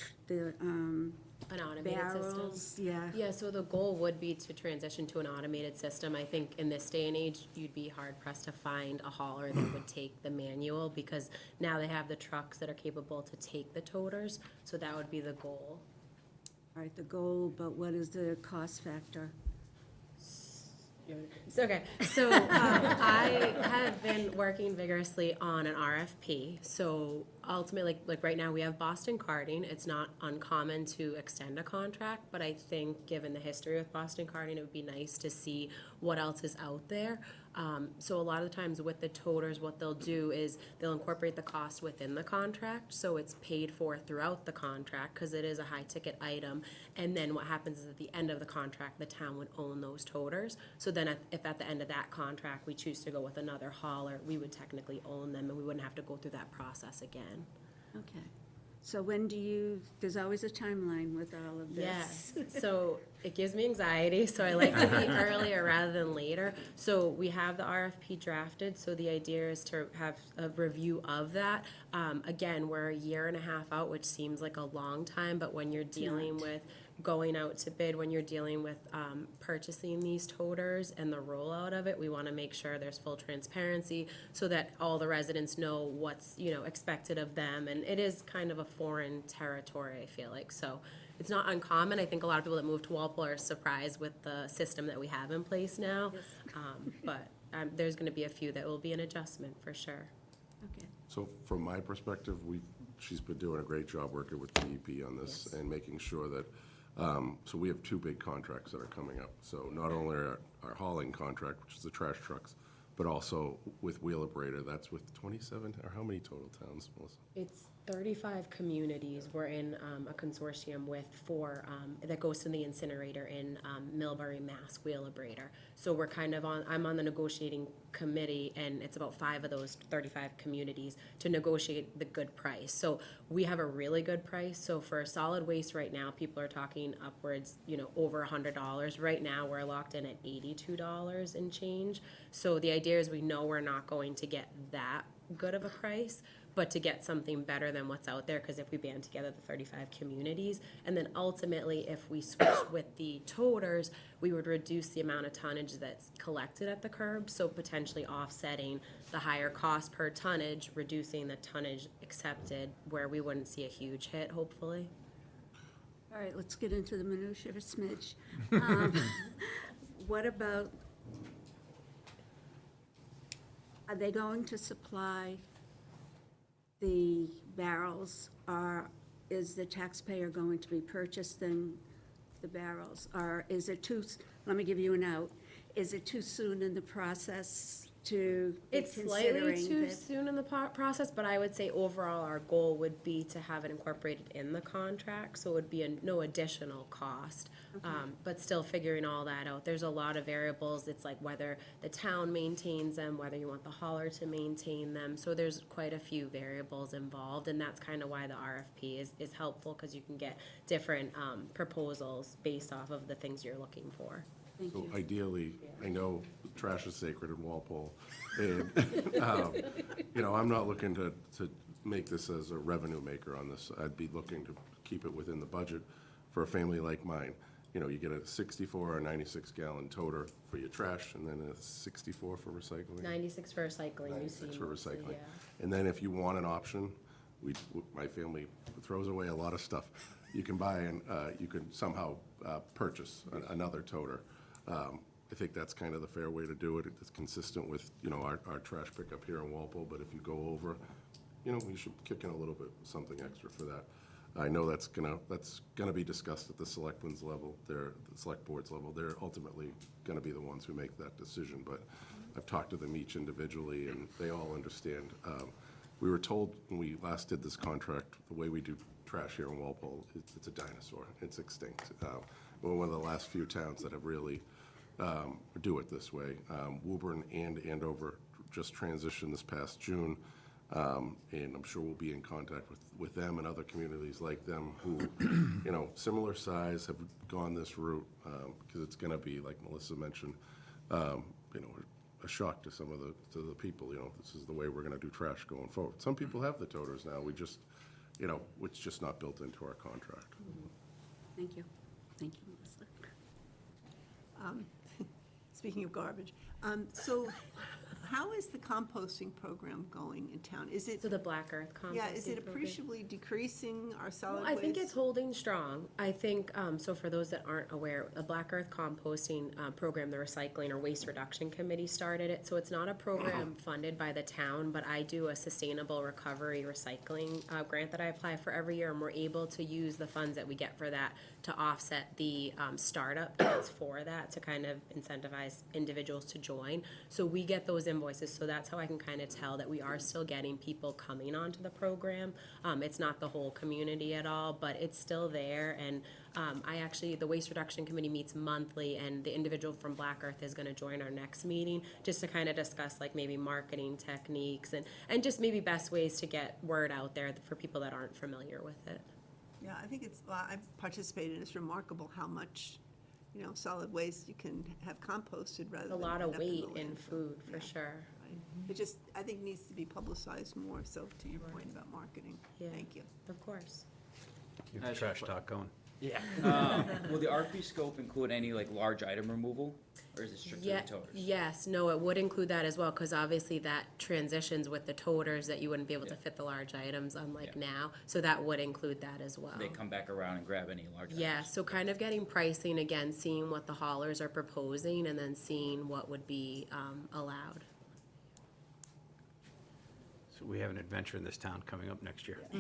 An automated system. barrels? Yeah. Yeah, so the goal would be to transition to an automated system. I think in this day and age, you'd be hard pressed to find a hauler that would take the manual, because now they have the trucks that are capable to take the toters, so that would be the goal. All right, the goal, but what is the cost factor? So I have been working vigorously on an RFP. So ultimately, like right now, we have Boston Carding. It's not uncommon to extend a contract, but I think given the history with Boston Carding, it would be nice to see what else is out there. So a lot of the times with the toters, what they'll do is they'll incorporate the cost within the contract, so it's paid for throughout the contract, because it is a high-ticket item. And then what happens is at the end of the contract, the town would own those toters. So then if at the end of that contract, we choose to go with another hauler, we would technically own them, and we wouldn't have to go through that process again. Okay. So when there's always a timeline with all of this. Yes, so it gives me anxiety, so I like to be earlier rather than later. So we have the RFP drafted, so the idea is to have a review of that. Again, we're a year and a half out, which seems like a long time, but when you're dealing with going out to bid, when you're dealing with purchasing these toters and the rollout of it, we want to make sure there's full transparency so that all the residents know what's expected of them. And it is kind of a foreign territory, I feel like. So it's not uncommon. I think a lot of people that move to Walpole are surprised with the system that we have in place now. But there's gonna be a few that will be an adjustment for sure. Okay. So from my perspective, she's been doing a great job working with DEP on this Yes. and making sure that, so we have two big contracts that are coming up. So not only our hauling contract, which is the trash trucks, but also with Wheelabrator, that's with 27, or how many total towns, Melissa? It's 35 communities. We're in a consortium with four that goes to the incinerator in Millbury, Mass, Wheelabrator. So we're kind of I'm on the negotiating committee, and it's about 5 of those 35 communities to negotiate the good price. So we have a really good price. So for solid waste right now, people are talking upwards, over $100. Right now, we're locked in at $82 and change. So the idea is we know we're not going to get that good of a price, but to get something better than what's out there, because if we band together the 35 communities, and then ultimately, if we switch with the toters, we would reduce the amount of tonnage that's collected at the curb, so potentially offsetting the higher cost per tonnage, reducing the tonnage accepted, where we wouldn't see a huge hit, hopefully. All right, let's get into the minutia of a smidge. What about, are they going to supply the barrels, or is the taxpayer going to be purchasing the barrels? Or is it let me give you an out, is it too soon in the process to be It's slightly considering too that? soon in the process, but I would say overall, our goal would be to have it incorporated in the contract, so it would be no additional cost. But still figuring all that out. There's a lot of variables. It's like whether the town maintains them, whether you want the hauler to maintain them. So there's quite a few variables involved, and that's kind of why the RFP is helpful, because you can get different proposals based off of the things you're looking for. Thank So you. ideally, I know trash is sacred in Walpole, and, I'm not looking to make this as a revenue maker on this. I'd be looking to keep it within the budget for a family like mine. You get a 64 or 96 gallon toter for your trash, and then a 64 for recycling. 96 for recycling, you see 96 for mostly, recycling. yeah. And then if you want an option, my family throws away a lot of stuff. You can buy and you can somehow purchase another toter. I think that's kind of the fair way to do it. It's consistent with, our trash pickup here in Walpole, but if you go over, we should kick in a little bit, something extra for that. I know that's gonna be discussed at the selectmen's level, the select board's level. They're ultimately gonna be the ones who make that decision, but I've talked to them each individually, and they all understand. We were told when we last did this contract, the way we do trash here in Walpole, it's a dinosaur. It's extinct. We're one of the last few towns that have really do it this way. Woburn and Andover just transitioned this past June, and I'm sure we'll be in contact with them and other communities like them who, similar size, have gone this route, because it's going to be, like Melissa mentioned, a shock to some of the people. This is the way we're going to do trash going forward. Some people have the toters now. We just, it's just not built into our contract. Thank you. Thank you, Melissa. Speaking of garbage, so how is the composting program going in town? Is it, So the Black Earth composting yeah, is it program. appreciably decreasing our solid Well, waste? I think it's holding strong. I think, so for those that aren't aware, the Black Earth composting program, the Recycling or Waste Reduction Committee started it. So it's not a program funded by the town, but I do a sustainable recovery recycling grant that I apply for every year, and we're able to use the funds that we get for that to offset the startup costs for that, to kind of incentivize individuals to join. So we get those invoices, so that's how I can kind of tell that we are still getting people coming onto the program. It's not the whole community at all, but it's still there. And the Waste Reduction Committee meets monthly, and the individual from Black Earth is going to join our next meeting just to kind of discuss like maybe marketing techniques and just maybe best ways to get word out there for people that aren't familiar with it. Yeah, I think I've participated, it's remarkable how much, solid waste you can have composted rather It's than. a lot of end up in the weight in landfill. food, for Yeah, sure. right. It just, I think needs to be publicized more, so to your point about marketing. Yeah. Thank you. Of course. Keep the trash talk going. Yeah. Will the RP scope include any like large item removal, or is it strictly the Yeah, toters? yes, no, it would include that as well, because obviously that transitions with the toters that you wouldn't be able to fit the large items unlike Yeah. now, so that would include that as well. They come back around and grab any large items? Yeah, so kind of getting pricing, again, seeing what the haulers are proposing, and then seeing what would be allowed. So we have an adventure in this town coming up next year. I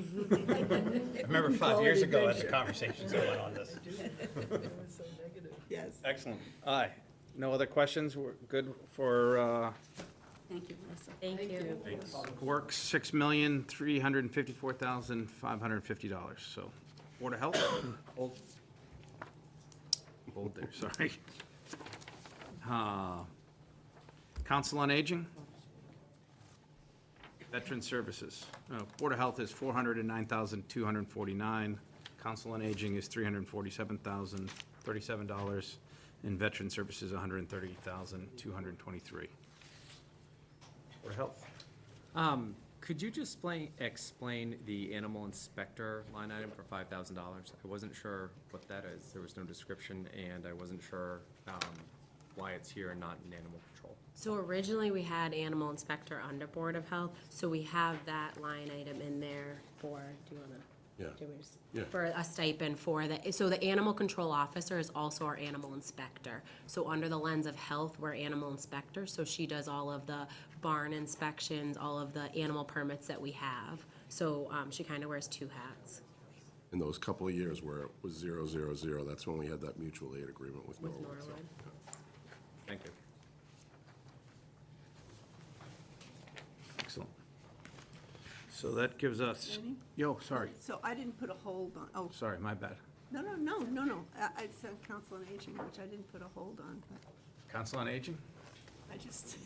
remember 5 years ago at the conversations that went on this. Yes. Excellent. Aye. No other questions? We're good for Thank you, Melissa. Thank you. works, $6,354,550. So, Board of Health? Hold there, sorry. Council on Aging? Veteran Services. Board of Health is $409,249. Council on Aging is $347,037. And Veteran Services, $138,223. Board of Health. Could you just explain the animal inspector line item for $5,000? I wasn't sure what that is. There was no description, and I wasn't sure why it's here and not in animal control. So originally, we had animal inspector under Board of Health, so we have that line item in there for, do you wanna? Yeah. do we just- Yeah. For a stipend for the, so the animal control officer is also our animal inspector. So under the lens of health, we're animal inspector, so she does all of the barn inspections, all of the animal permits that we have. So, she kinda wears two hats. In those couple of years where it was 000, that's when we had that mutual aid agreement with With Norwood. so, Norwood. yeah. Thank you. Excellent. So that gives us, Jenny? yo, sorry, So I didn't put a hold on, oh, sorry, my bad. no. I said council on aging, which I didn't put a hold on, but Council on Aging? I just,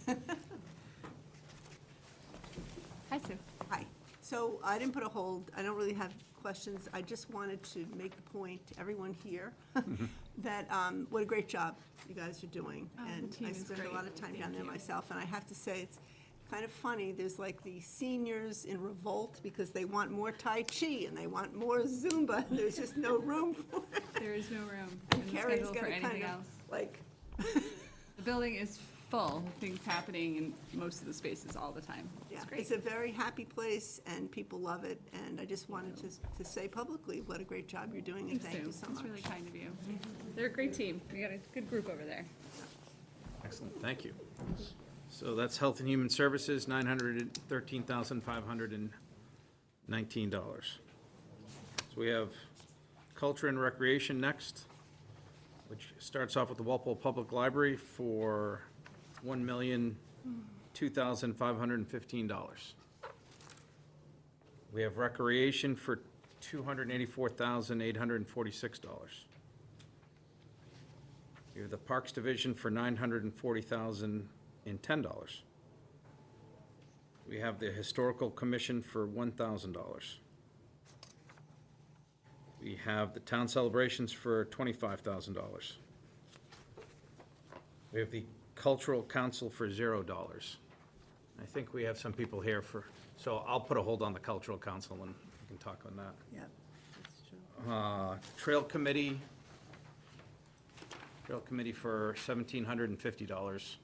Hi, Sue. hi. So I didn't put a hold, I don't really have questions. I just wanted to make the point to everyone here that, what a great job you guys are doing. Oh, the And team I is spend a great. lot of time down Thank there you. myself, and I have to say, it's kind of funny, there's like the seniors in revolt because they want more Tai Chi and they want more Zumba, and there's just no room for it. There is no room And in the Carrie's schedule for gotta anything kind of, else. like, The building is full, things happening in most of the spaces all the time. yeah, It's great. it's a very happy place, and people love it, and I just wanted to say publicly what a great job you're doing, and Thanks, thank you Sue. so That's much. really kind of you. They're a great team. We got a good group over there. Excellent, thank you. So that's Health and Human Services, $913,519. So we have Culture and Recreation next, which starts off with the Walpole Public Library for $1,002,515. We have Recreation for $284,846. We have the Parks Division for $940,010. We have the Historical Commission for $1,000. We have the Town Celebrations for $25,000. We have the Cultural Council for $0. I think we have some people here for, so I'll put a hold on the Cultural Council and we can talk on that. Yeah, that's true. Trail Committee for $1,750.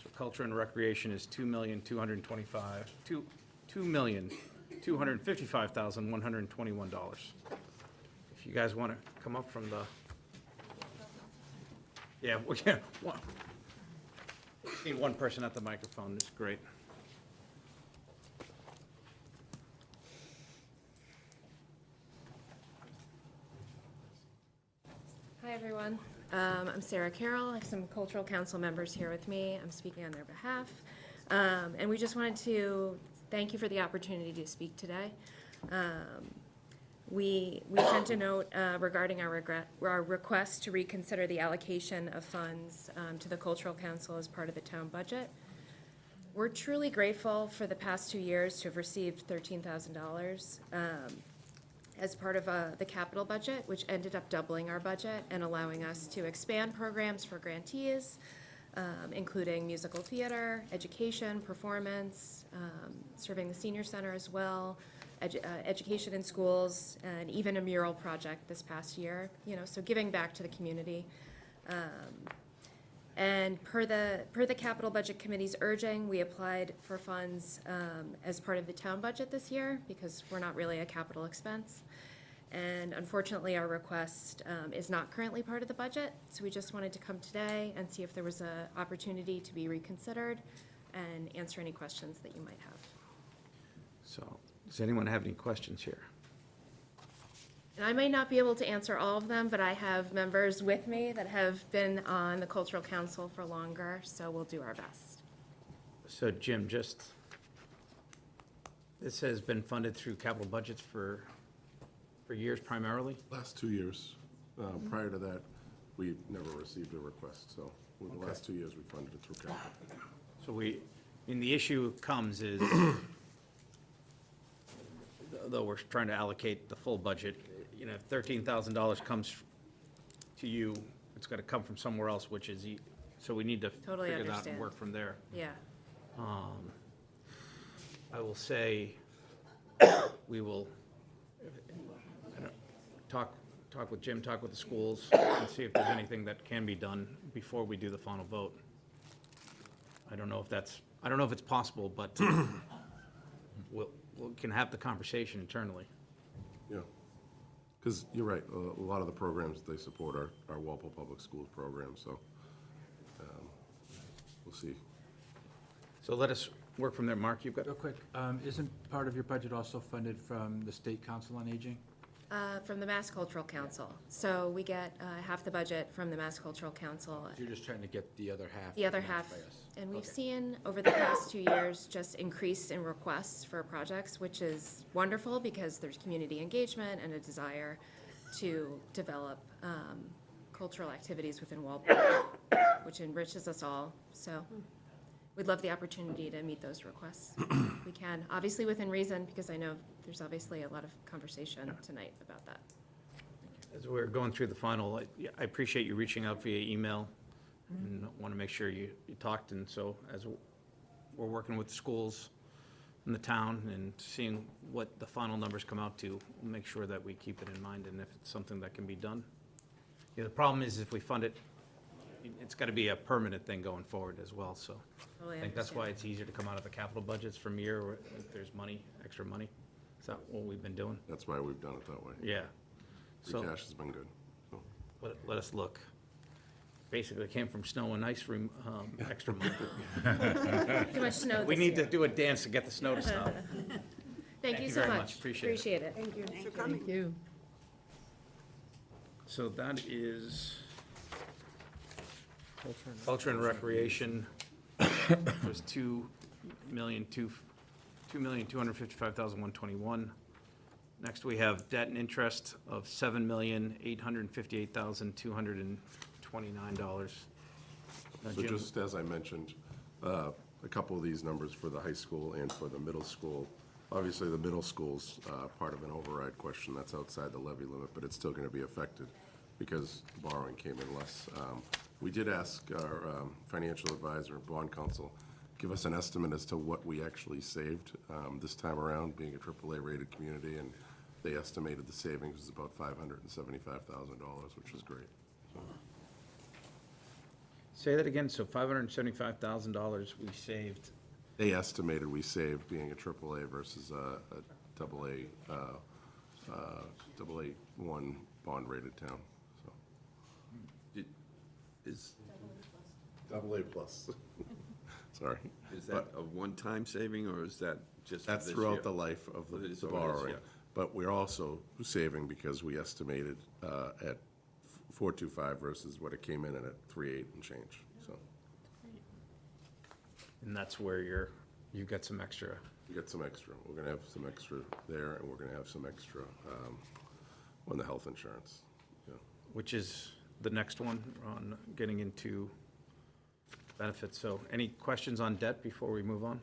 So Culture and Recreation is $2,255,121. If you guys want to come up from the, yeah, we can, need one person at the microphone, it's great. Hi, everyone. I'm Sarah Carroll. I have some cultural council members here with me. I'm speaking on their behalf. And we just wanted to thank you for the opportunity to speak today. We sent a note regarding our request to reconsider the allocation of funds to the Cultural Council as part of the town budget. We're truly grateful for the past 2 years to have received $13,000 as part of the capital budget, which ended up doubling our budget and allowing us to expand programs for grantees, including musical theater, education, performance, serving the senior center as well, education in schools, and even a mural project this past year, so giving back to the community. And per the capital budget committee's urging, we applied for funds as part of the town budget this year, because we're not really a capital expense. And unfortunately, our request is not currently part of the budget, so we just wanted to come today and see if there was an opportunity to be reconsidered and answer any questions that you might have. So, does anyone have any questions here? And I may not be able to answer all of them, but I have members with me that have been on the Cultural Council for longer, so we'll do our best. So Jim, this has been funded through capital budgets for years primarily? Last 2 years. Prior to that, we never received a request, so in the last 2 years, we funded it through capital. So the issue comes is, though we're trying to allocate the full budget, if $13,000 comes to you, it's gotta come from somewhere else, which is, so we need to Totally figure that out and understand. work from there. Yeah. I will say, we will talk with Jim, talk with the schools, and see if there's anything that can be done before we do the final vote. I don't know if it's possible, but we can have the conversation internally. Yeah. Because you're right, a lot of the programs that they support are Walpole Public Schools programs, so we'll see. So let us work from there. Mark, you've got? Real quick, isn't part of your budget also funded from the State Council on Aging? From the Mass Cultural Council. So we get half the budget from the Mass Cultural Council. You're just trying to get the other half? The other matched half, by us. and we've Okay. seen over the past 2 years just increase in requests for projects, which is wonderful because there's community engagement and a desire to develop cultural activities within Walpole, which enriches us all. So we'd love the opportunity to meet those requests if we can, obviously within reason, because I know there's obviously a lot of conversation tonight about that. As we're going through the final, I appreciate you reaching out via email, and want to make sure you talked, and so as we're working with the schools in the town and seeing what the final numbers come out to, we'll make sure that we keep it in mind, and if it's something that can be done. The problem is if we fund it, it's got to be a permanent thing going forward as well, so. Totally I think that's understand. why it's easier to come out of the capital budgets from year, where if there's money, extra money. Is that what we've been doing? That's why we've done it that way. Yeah. Free So cash has been good. So, let us look. Basically, it came from snow and ice, extra money. Too much snow We this need to year. do a dance to get the snow to stop. Thank you so very much. much. Appreciate it. Thank you for coming. Thank you. So that is Culture and Recreation. There's $2,255,121. Next, we have debt and interest of $7,858,229. So just as I mentioned, a couple of these numbers for the high school and for the middle school. Obviously, the middle school's part of an override question that's outside the levy limit, but it's still going to be affected because borrowing came in less. We did ask our financial advisor, bond counsel, give us an estimate as to what we actually saved this time around, being a AAA-rated community, and they estimated the savings was about $575,000, which was great. Say that again, so $575,000 we saved. They estimated we saved being a AAA versus a AA1 bond-rated town, so. Is AA plus. Sorry. that a one-time saving, or is that just for That's this throughout year? the life of Well, it the is what it is, borrowing. yeah. But we're also saving because we estimated at 425 versus what it came in at 38 and change, so. And that's where you've got some extra. We got some extra. We're gonna have some extra there, and we're gonna have some extra on the health insurance, yeah. Which is the next one on getting into benefits. So any questions on debt before we move on?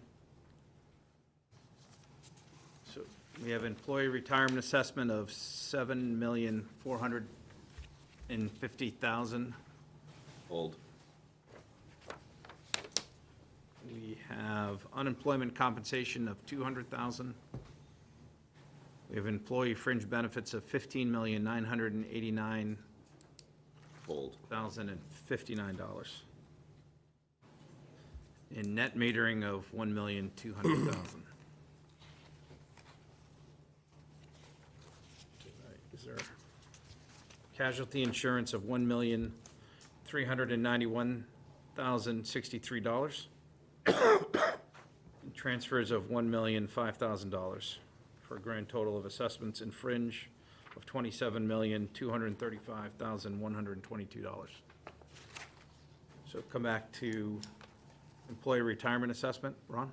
So we have employee retirement assessment of $7,450,000. Hold. We have unemployment compensation of $200,000. We have employee fringe benefits of $15,989,059. Hold. And net metering of $1,200,000. Is there casualty insurance of $1,391,063? And transfers of $1,005,000 for a grand total of assessments and fringe of $27,235,122. So come back to employee retirement assessment, Ron?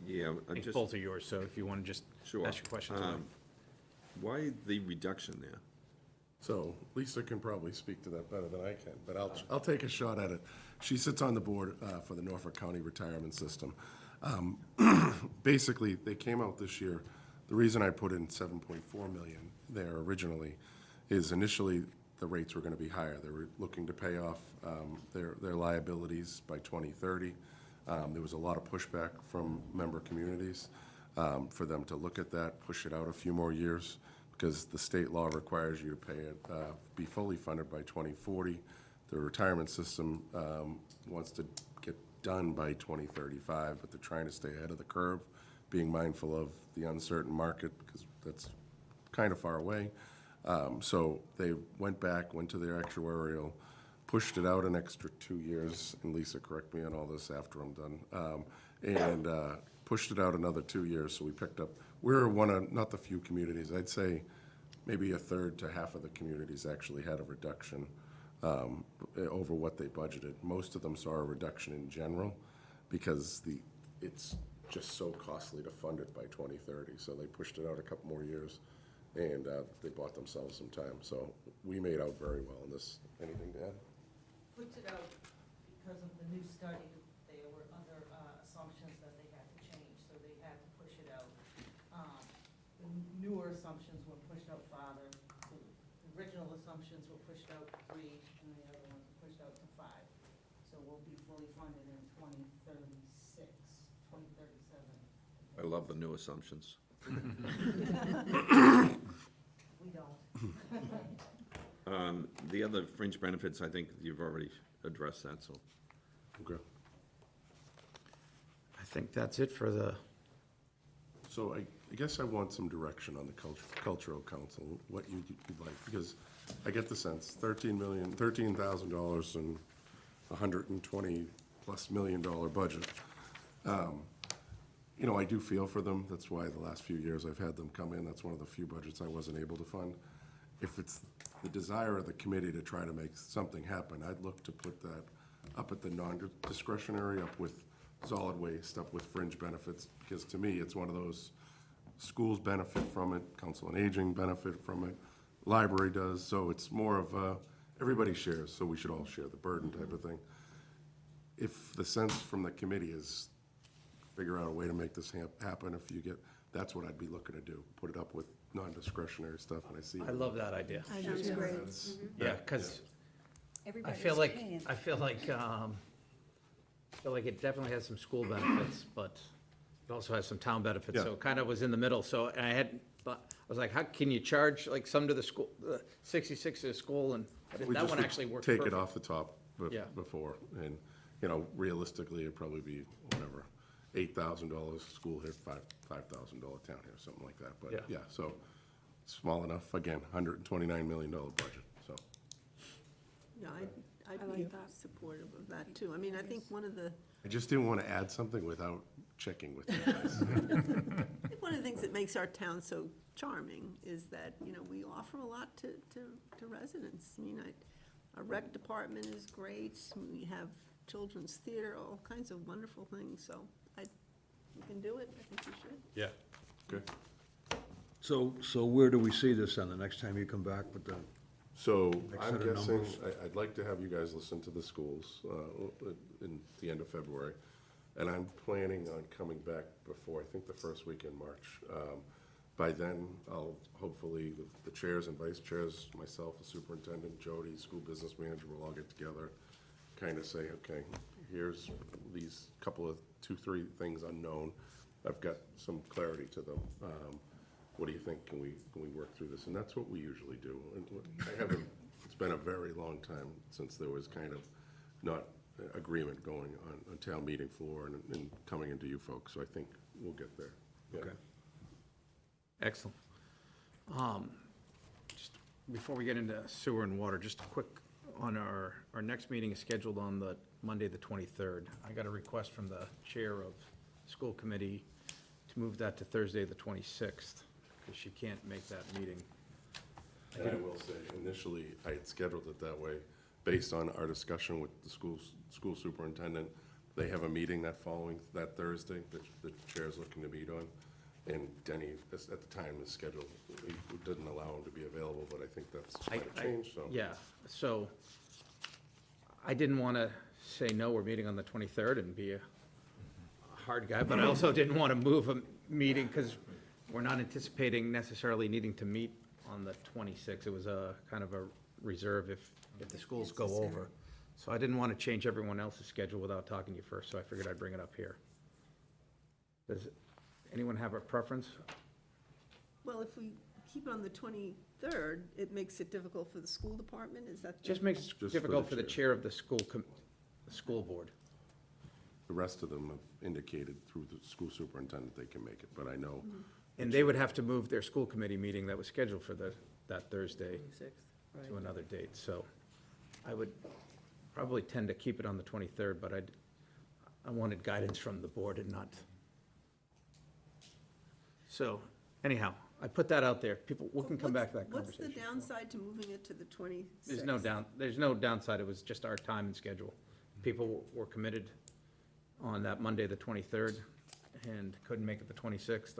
Yeah, I think both are yours, so if you want to just Sure. ask your questions. Why the reduction there? So Lisa can probably speak to that better than I can, but I'll take a shot at it. She sits on the board for the Norfolk County Retirement System. Basically, they came out this year, the reason I put in 7.4 million there originally is initially the rates were going to be higher. They were looking to pay off their liabilities by 2030. There was a lot of pushback from member communities for them to look at that, push it out a few more years, because the state law requires you to pay it, be fully funded by 2040. The retirement system wants to get done by 2035, but they're trying to stay ahead of the curve, being mindful of the uncertain market, because that's kind of far away. So they went to their actuarial, pushed it out an extra 2 years, and Lisa, correct me on all this after I'm done, and pushed it out another 2 years, so we picked up, we're one of, not the few communities, I'd say maybe a third to half of the communities actually had a reduction over what they budgeted. Most of them saw a reduction in general, because it's just so costly to fund it by 2030, so they pushed it out a couple more years, and they bought themselves some time. So we made out very well in this. Anything to add? Puts it out because of the new study, they were under assumptions that they had to change, so they had to push it out. The newer assumptions were pushed out farther. The original assumptions were pushed out 3, and the other ones were pushed out to 5. So we'll be fully funded in 2036, 2037. I love the new assumptions. We don't. The other fringe benefits, I think you've already addressed that, so. Okay. I think that's it for the, So I guess I want some direction on the cultural council, what you'd like, because I get the sense, $13,000 and $120+ million budget. You know, I do feel for them. That's why the last few years I've had them come in. That's one of the few budgets I wasn't able to fund. If it's the desire of the committee to try to make something happen, I'd look to put that up at the non-discretionary, up with solid waste, up with fringe benefits, because to me, it's one of those, schools benefit from it, council on aging benefit from it, library does, so it's more of a, everybody shares, so we should all share the burden type of thing. If the sense from the committee is figure out a way to make this happen, if you get, that's what I'd be looking to do, put it up with non-discretionary stuff, and I see. I love that idea. Sounds great. Yeah, because I Everybody's feel like, paying. I feel like it definitely has some school benefits, but it also has some town benefits, so Yeah. it kind of was in the middle, so I was like, how can you charge like some to the school, 66 to the school, and We that just one would actually worked take perfect. it off the top Yeah. before, and, you know, realistically, it'd probably be, whatever, $8,000 school here, $5,000 town here, something like that, but, Yeah. yeah, so, small enough, again, $129 million budget, so. Yeah, I'd I like be that. supportive of that, too. I mean, I think one of the, I just didn't want to add something without checking with you guys. I think one of the things that makes our town so charming is that, you know, we offer a lot to residents. I mean, our rec department is great, we have children's theater, all kinds of wonderful things, so you can do it, I think you should. Yeah. Okay. So where do we see this then, the next time you come back with the, So Next I'm set of guessing, numbers. I'd like to have you guys listen to the schools in the end of February. And I'm planning on coming back before, I think, the first week in March. By then, I'll hopefully, the chairs and vice chairs, myself, the superintendent, Jody, school business manager, we'll all get together, kind of say, okay, here's these couple of 2, 3 things unknown. I've got some clarity to them. what do you think? Can we work through this? And that's what we usually do. And I haven't, it's been a very long time since there was kind of not agreement going on town meeting floor and coming into you folks, so I think we'll get there. Yeah. Okay. Excellent. Just before we get into sewer and water, just a quick, on our next meeting is scheduled on the Monday, the 23rd. I got a request from the chair of the school committee to move that to Thursday, the 26th, because she can't make that meeting. And I will say, initially, I had scheduled it that way, based on our discussion with the school superintendent. They have a meeting that Thursday, that the chair's looking to meet on. And Denny, at the time, is scheduled, it didn't allow him to be available, but I think that's might have changed, so. Yeah, so I didn't want to say, no, we're meeting on the 23rd and be a hard guy, but I also didn't want to move a meeting because we're not anticipating necessarily needing to meet on the 26th. It was a kind of a reserve if the schools go over. So I didn't want to change everyone else's schedule without talking to you first, so I figured I'd bring it up here. Does anyone have a preference? Well, if we keep it on the 23rd, it makes it difficult for the school department, is that? Just makes it difficult for the chair of the school board. The rest of them have indicated through the school superintendent they can make it, but I know. And they would have to move their school committee meeting that was scheduled for that Thursday 26th, to right. another date. So I would probably tend to keep it on the 23rd, but I wanted guidance from the board and not. So anyhow, I put that out there. People, we can come back to that conversation. What's the downside to moving it to the 26th? There's no downside. It was just our time and schedule. People were committed on that Monday, the 23rd, and couldn't make it the 26th.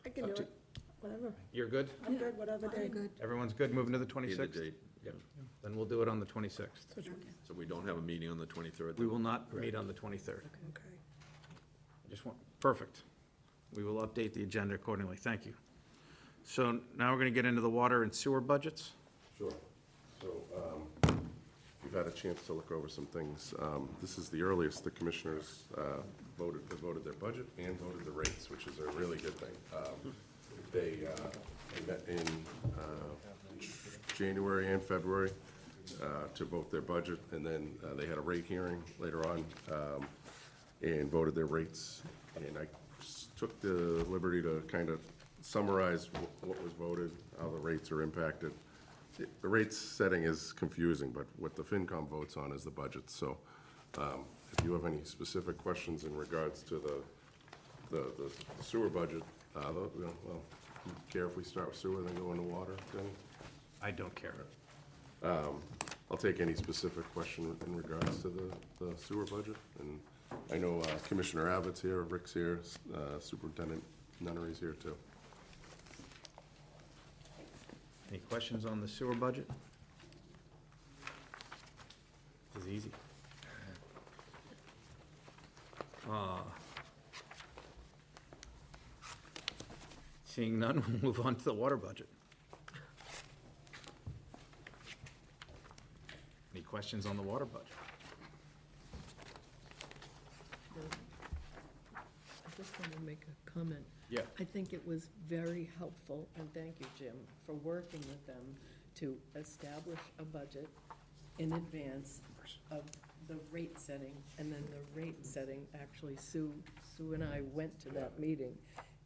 I can do it, whatever. You're good? I'm good, whatever day. Everyone's good moving to the 26th? Either date. Yep. Then we'll do it on the 26th. So we don't have a meeting on the 23rd? We will not meet on the 23rd. Okay. I just want, perfect. We will update the agenda accordingly. Thank you. So now we're going to get into the water and sewer budgets. Sure. So, you've had a chance to look over some things. This is the earliest the commissioners voted their budget and voted the rates, which is a really good thing. They met in January and February to vote their budget, and then they had a rate hearing later on and voted their rates. And I took the liberty to kind of summarize what was voted, how the rates are impacted. The rates setting is confusing, but what the FinCom votes on is the budget. So if you have any specific questions in regards to the sewer budget, well, you care if we start with sewer, then go into water, Denny? I don't care. I'll take any specific question in regards to the sewer budget. And I know Commissioner Abbott's here, Rick's here, Superintendent Nunnery's here too. Any questions on the sewer budget? This is easy. Seeing none, we'll move on to the water budget. Any questions on the water budget? I just want to make a comment. Yeah. I think it was very helpful, and thank you, Jim, for working with them to establish a budget in advance of the rate setting, and then the rate setting, actually, Sue and I went to that meeting,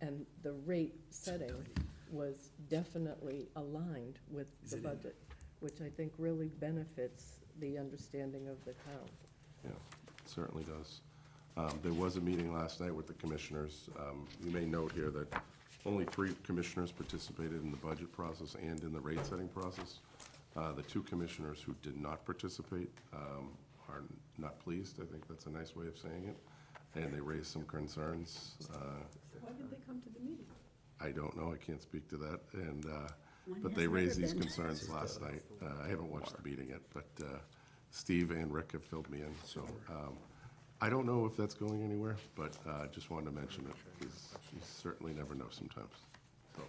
and the rate setting was definitely aligned with the budget, which I think really benefits the understanding of the town. Yeah, it certainly does. There was a meeting last night with the commissioners. You may note here that only 3 commissioners participated in the budget process and in the rate setting process. The 2 commissioners who did not participate are not pleased. I think that's a nice way of saying it. And they raised some concerns. Why did they come to the meeting? I don't know, I can't speak to that. And, but they raised these concerns last night. I haven't watched the meeting yet, but Steve and Rick have filled me in, so. I don't know if that's going anywhere, but I just wanted to mention it, because you certainly never know sometimes. So,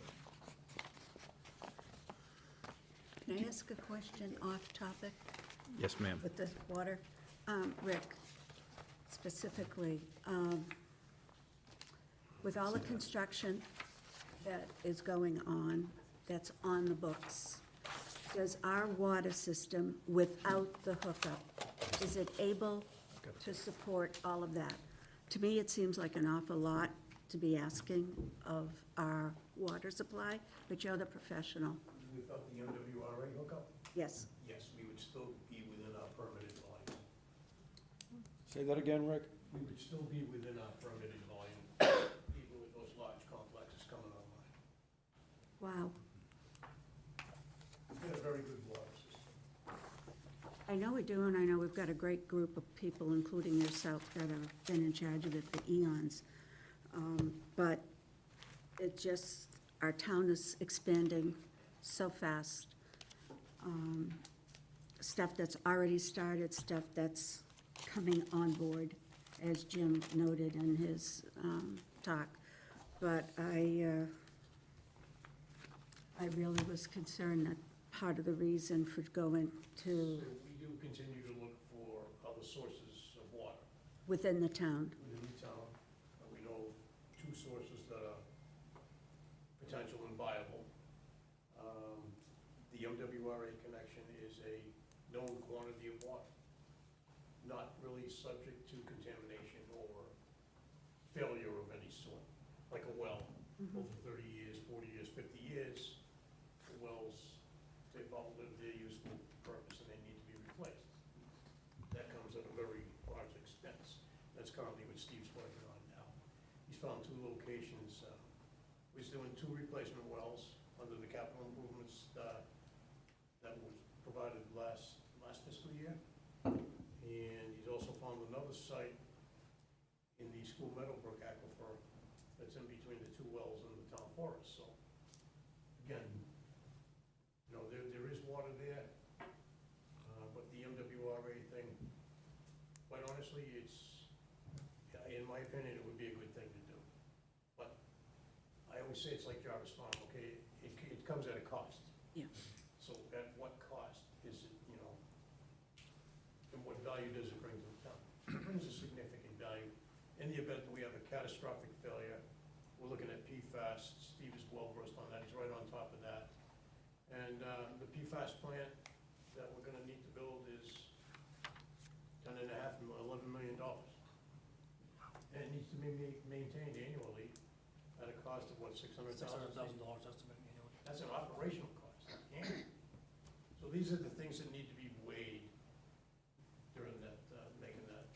Can I ask a question off topic Yes, ma'am. with the water? Rick, specifically, with all the construction that is going on, that's on the books, does our water system, without the hookup, is it able to support all of that? To me, it seems like an awful lot to be asking of our water supply, but you're the professional. Without the MWRA hookup, Yes. yes, we would still be within our permitted volume. Say that again, Rick? We would still be within our permitted volume, even with those large complexes coming online. Wow. We've got a very good water system. I know we do, and I know we've got a great group of people, including yourself, that have been in charge of it for eons. But it just, our town is expanding so fast. Stuff that's already started, stuff that's coming on board, as Jim noted in his talk. But I really was concerned that part of the reason for going to So we do continue to look for other sources of water within the town. within the town. We know of 2 sources that are potential and viable. The MWRA connection is a known quantity of water, not really subject to contamination or failure of any sort, like a well. Over 30 years, 40 years, 50 years, the wells, they've outlived their useful purpose and they need to be replaced. That comes at a very large expense. That's currently what Steve's working on now. He's found 2 locations. He's doing 2 replacement wells under the capital improvements that was provided last fiscal year. And he's also found another site in the School Meadowbrook aquifer that's in between the 2 wells and the town forest. So, again, you know, there is water there, but the MWRA thing, quite honestly, it's, in my opinion, it would be a good thing to do. But I always say it's like Jarvis Farm, okay? It comes at a cost. Yeah. So at what cost is it, you know, and what value does it bring to the town? It brings a significant value. In the event that we have a catastrophic failure, we're looking at PFAS. Steve is well versed on that. He's right on top of that. And the PFAS plant that we're gonna need to build is $10.5 to $11 million. And it needs to be maintained annually at a cost of what, $600,000? $600,000 estimating annually. That's an operational cost, annually. So these are the things that need to be weighed during that, making that,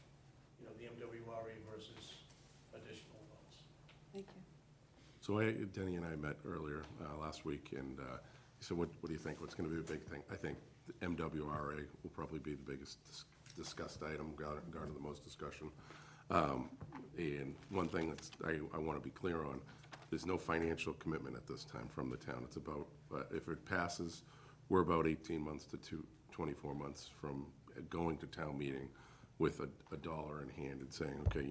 you know, the MWRA versus additional wells. Thank you. So Denny and I met earlier last week, and he said, what do you think? What's going to be the big thing? I think the MWRA will probably be the biggest discussed item, garner the most discussion. And one thing that's I want to be clear on, there's no financial commitment at this time from the town. It's about, if it passes, we're about 18 months to 24 months from going to town meeting with a dollar in hand and saying, okay,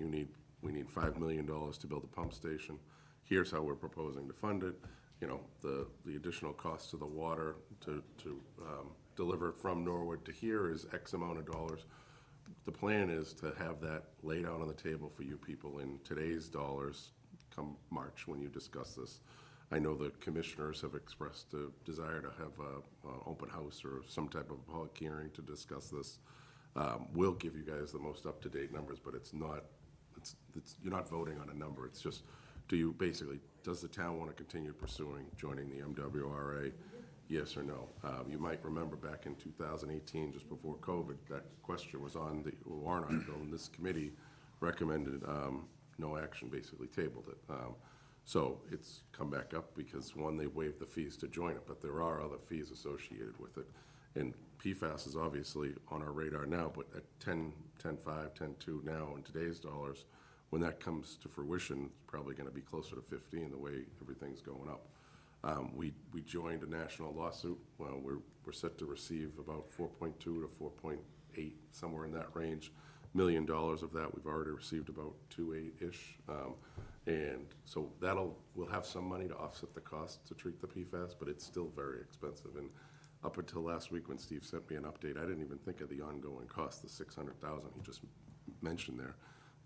we need $5 million to build a pump station. Here's how we're proposing to fund it. You know, the additional cost to the water to deliver it from Norwood to here is X amount of dollars. The plan is to have that laid out on the table for you people in today's dollars come March when you discuss this. I know the commissioners have expressed a desire to have an open house or some type of public hearing to discuss this. We'll give you guys the most up-to-date numbers, but you're not voting on a number. It's just, does the town want to continue pursuing joining the MWRA? Yes or no? You might remember back in 2018, just before COVID, that question was on the warrant article, and this committee recommended no action, basically tabled it. So it's come back up because, one, they waived the fees to join it, but there are other fees associated with it. And PFAS is obviously on our radar now, but at 10.5, 10.2 now in today's dollars, when that comes to fruition, it's probably going to be closer to 15 the way everything's going up. We joined a national lawsuit. Well, we're set to receive about 4.2 to 4.8, somewhere in that range, $1 million of that. We've already received about 2.8-ish. And so we'll have some money to offset the cost to treat the PFAS, but it's still very expensive. And up until last week when Steve sent me an update, I didn't even think of the ongoing cost, the $600,000 he just mentioned there.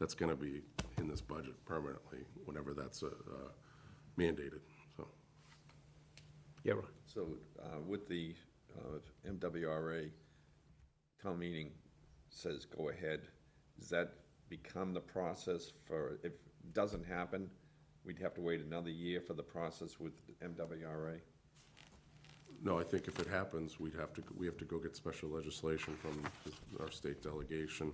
That's going to be in this budget permanently whenever that's mandated. So Yeah, Ron. So with the MWRA town meeting says go ahead, does that become the process for, if it doesn't happen, we'd have to wait another year for the process with MWRA? No, I think if it happens, we have to go get special legislation from our state delegation,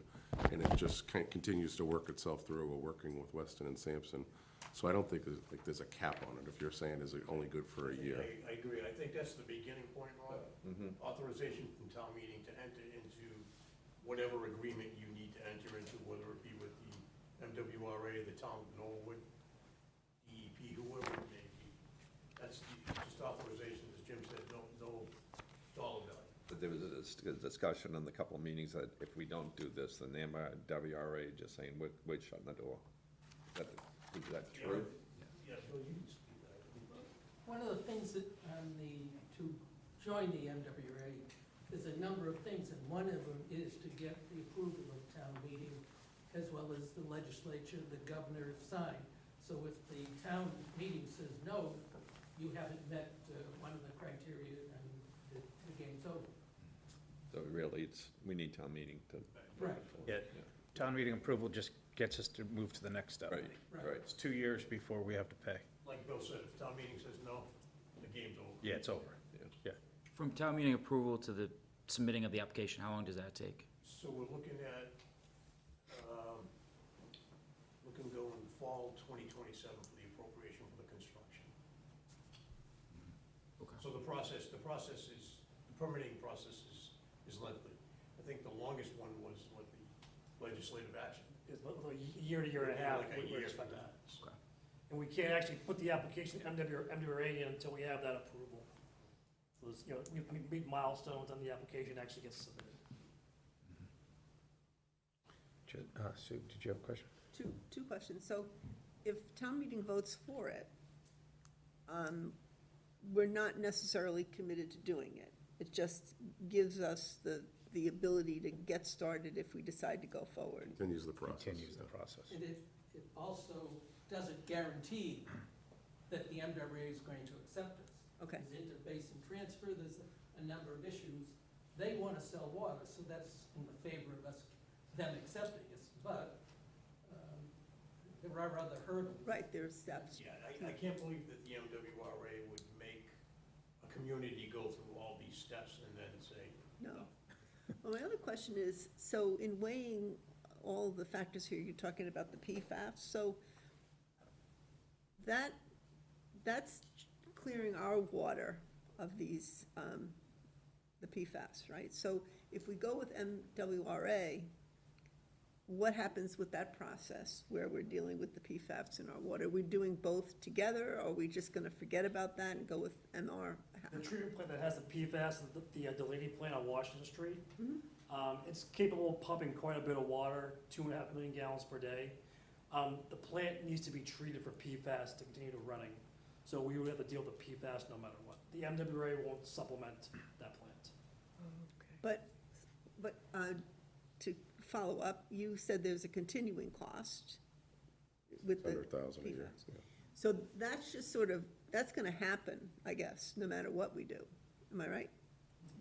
and it just continues to work itself through. We're working with Weston and Sampson. So I don't think there's a cap on it. If you're saying is it only good for a year? I agree. I think that's the beginning point, Ron. Authorization from town meeting to enter into whatever agreement you need to enter into, whether it be with the MWRA, the town of Norwood, DEP, whoever it may be. That's just authorization, as Jim said, no dollar value. But there was a discussion in the couple of meetings that if we don't do this, then the MWRA just saying, we're shutting the door. Is that true? Yeah, Bill, you can speak to that. One of the things that, to join the MWRA, there's a number of things, and one of them is to get the approval of town meeting, as well as the legislature, the governor sign. So if the town meeting says no, you haven't met one of the criteria, and the game's over. So really, we need town meeting to. Right. Yeah, town meeting approval just gets us to move to the next step. Right, right. It's 2 years before we have to pay. Like Bill said, if town meeting says no, the game's over. Yeah, it's over. Yeah. From town meeting approval to the submitting of the application, how long does that take? So we're looking at, going fall 2027 for the appropriation for the construction. Okay. So the permitting process is lengthy. I think the longest one was what the legislative action. It's about a year to year and a half. Like a we're year expecting. for that. Okay. And we can't actually put the application MWRA in until we have that approval. So it's, we meet milestones and the application actually gets submitted. Sue, did you have a question? Two questions. So if town meeting votes for it, we're not necessarily committed to doing it. It just gives us the ability to get started if we decide to go forward. Continues the process. Continues the process. And it also doesn't guarantee that the MWRA is going to accept us. Okay. There's interbasin transfer, there's a number of issues. They want to sell water, so that's in the favor of us, them accepting us, but there are other hurdles. Right, there are steps. Yeah, I can't believe that the MWRA would make a community go through all these steps and then say, No. Well, my other question is, so in weighing all the factors here, you're talking about the PFAS, so that's clearing our water of these, the PFAS, right? So if we go with MWRA, what happens with that process where we're dealing with the PFAS in our water? Are we doing both together, or are we just gonna forget about that and go with MR? The treatment plant that has the PFAS, the Delaney plant on Washington Street, it's capable of pumping quite a bit of water, 2.5 million gallons per day. The plant needs to be treated for PFAS to continue to running. So we would have to deal with the PFAS no matter what. The MWRA won't supplement that plant. But to follow up, you said there's a continuing cost with the $100,000 a year. PFAS. Yeah. So that's just sort of, that's gonna happen, I guess, no matter what we do. Am I right?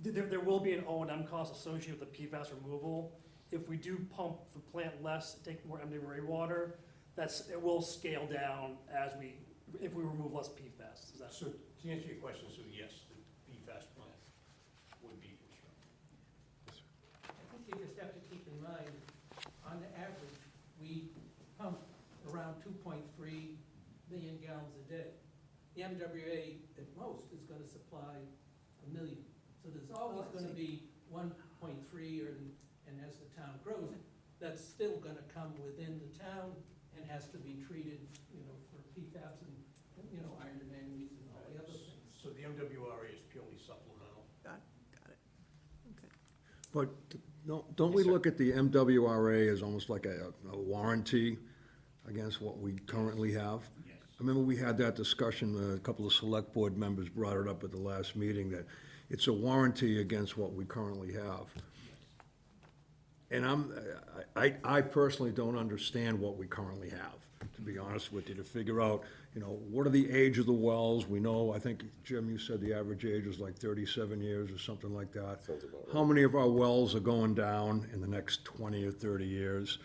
There will be an O&M cost associated with the PFAS removal. If we do pump the plant less, take more MWRA water, it will scale down if we remove less PFAS. Is that so to answer your question, so yes, the PFAS plant would be constructed. I think you just have to keep in mind, on the average, we pump around 2.3 million gallons a day. The MWRA at most is gonna supply 1 million. So there's always gonna be 1.3, and as the town grows, that's still gonna come within the town and has to be treated, for PFAS and, iron and manganese and all the other things. So the MWRA is purely supplemental. Got it. Okay. But don't we look at the MWRA as almost like a warranty against what we currently have? Yes. I remember we had that discussion, a couple of select board members brought it up at the last meeting, that it's a warranty against what we currently have. And I personally don't understand what we currently have. to be honest with you, to figure out, what are the age of the wells? We know, I think, Jim, you said the average age was like 37 years or something like that. Sounds about right. How many of our wells are going down in the next 20 or 30 years?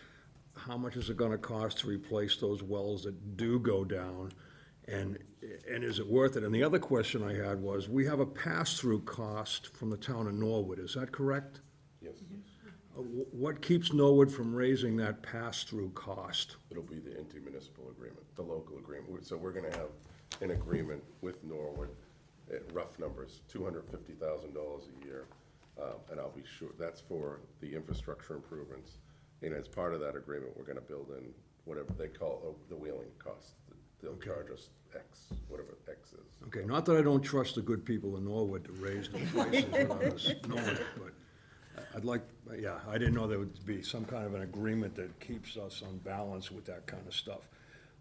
How much is it gonna cost to replace those wells that do go down? And is it worth it? And the other question I had was, we have a pass-through cost from the town of Norwood, is that correct? Yes, What keeps Norwood from raising that pass-through cost? it'll be the intermunicipal agreement, the local agreement. So we're gonna have an agreement with Norwood, rough numbers, $250,000 a year. And I'll be sure, that's for the infrastructure improvements. And as part of that agreement, we're gonna build in whatever they call the wheeling cost. They'll charge us X, whatever X is. Okay, not that I don't trust the good people in Norwood to raise the prices without us knowing it, but I'd like, yeah, I didn't know there would be some kind of an agreement that keeps us on balance with that kind of stuff.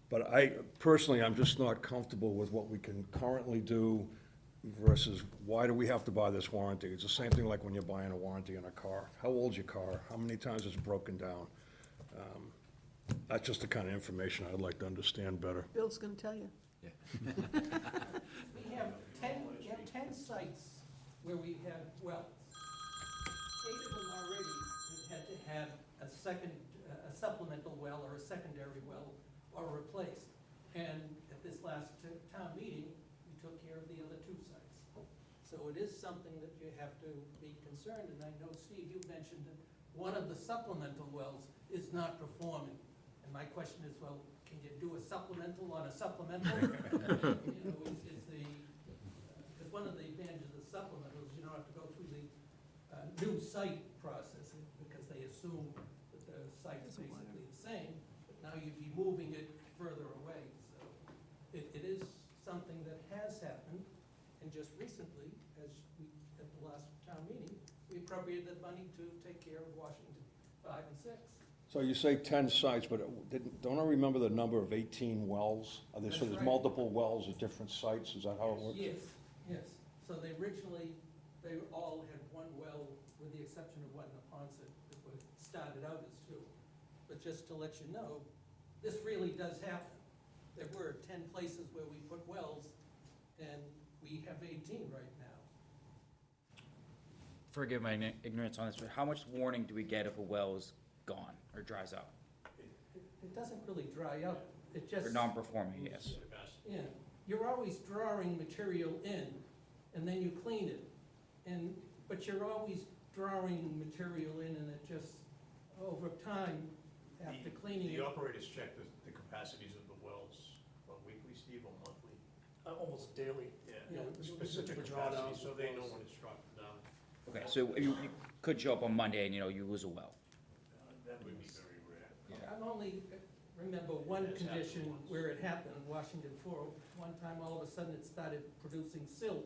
But personally, I'm just not comfortable with what we can currently do versus why do we have to buy this warranty? It's the same thing like when you're buying a warranty on a car. How old's your car? How many times it's broken down? That's just the kind of information I'd like to understand better. Bill's gonna tell you. We have 10 sites where we have wells. 8 of them already had to have a supplemental well or a secondary well or replaced. And at this last town meeting, we took care of the other 2 sites. So it is something that you have to be concerned, and I know, Steve, you mentioned that one of the supplemental wells is not performing. And my question is, well, can you do a supplemental on a supplemental? Because one of the advantages of supplemental is you don't have to go through the new site process, because they assume that the site is basically the same, but now you'd be moving it further away. So it is something that has happened, and just recently, at the last town meeting, we appropriated that money to take care of Washington 5 and 6. So you say 10 sites, but don't I remember the number of 18 wells? So That's there's right. multiple wells at different sites, is that how it works? Yes. So they originally, they all had 1 well, with the exception of one in Napontet, that was started out as 2. But just to let you know, this really does happen. There were 10 places where we put wells, and we have 18 right now. Forgive my ignorance on this, but how much warning do we get if a well is gone or dries out? It doesn't really dry up, it just. For non-performing, yes. Yeah, you're always drawing material in, and then you clean it. But you're always drawing material in, and it just, over time, after cleaning The it. operators check the capacities of the wells, weekly, Steve, or monthly? Almost daily. Yeah, the specific capacity, so they know when it's dropping down. Okay, so you could show up on Monday and, you lose a well. That would be very rare. I only remember one condition where it happened in Washington 4. One time, all of a sudden, it started producing silt,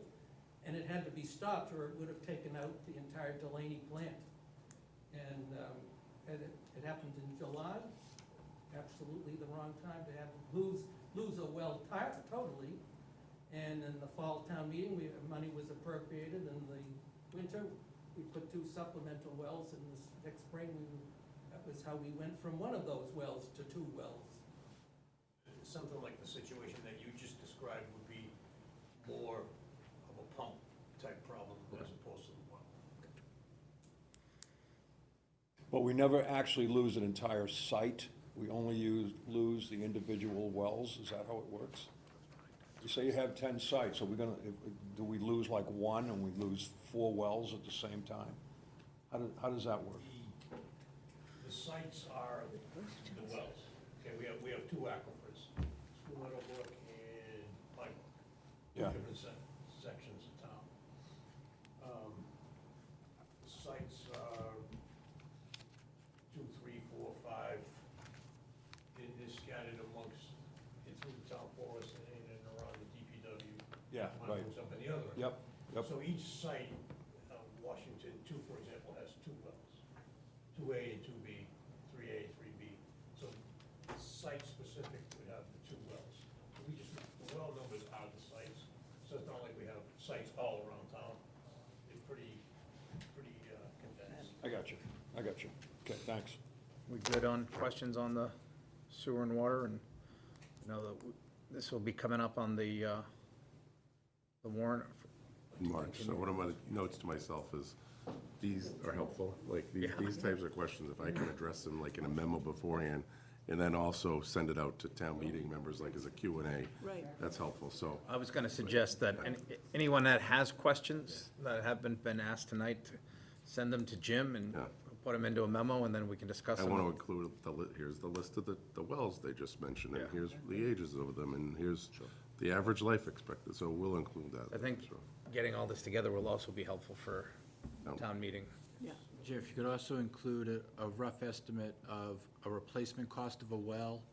and it had to be stopped, or it would have taken out the entire Delaney plant. And it happened in July, absolutely the wrong time to lose a well totally. And in the fall town meeting, money was appropriated. In the winter, we put 2 supplemental wells, and this next spring, that was how we went from one of those wells to 2 wells. Something like the situation that you just described would be more of a pump type problem as opposed to the well. But we never actually lose an entire site, we only lose the individual wells, is that how it works? You say you have 10 sites, so do we lose like 1 and we lose 4 wells at the same time? How does that work? The sites are the wells. Okay, we have 2 aquifers, School Meadowbrook and Pike. Yeah. Different sections of town. The sites are 2, 3, 4, 5. It is scattered amongst, through the town forest and in and around the DPW. Yeah, One right. goes up in the other. Yep. So each site, Washington 2, for example, has 2 wells, 2A and 2B, 3A, 3B. So site-specific, we have the 2 wells. The well numbers are the sites, so it's not like we have sites all around town. They're pretty condensed. I got you. Okay, thanks. We good on questions on the sewer and water and know that this will be coming up on the warrant. March. So one of my notes to myself is, these are helpful, like, these types of questions, if I can address them like in a memo beforehand, and then also send it out to town meeting members, like as a Q&A. Right. That's helpful, so. I was going to suggest that anyone that has questions that haven't been asked tonight, send them to Jim and Yeah. put them into a memo, and then we can discuss I them. want to include, here's the list of the wells they just mentioned, and Yeah. here's the ages of them, and here's the average life expected, so we'll include that. I think So, getting all this together will also be helpful for No. town meeting. Yeah. Jeff, you could also include a rough estimate of a replacement cost of a well,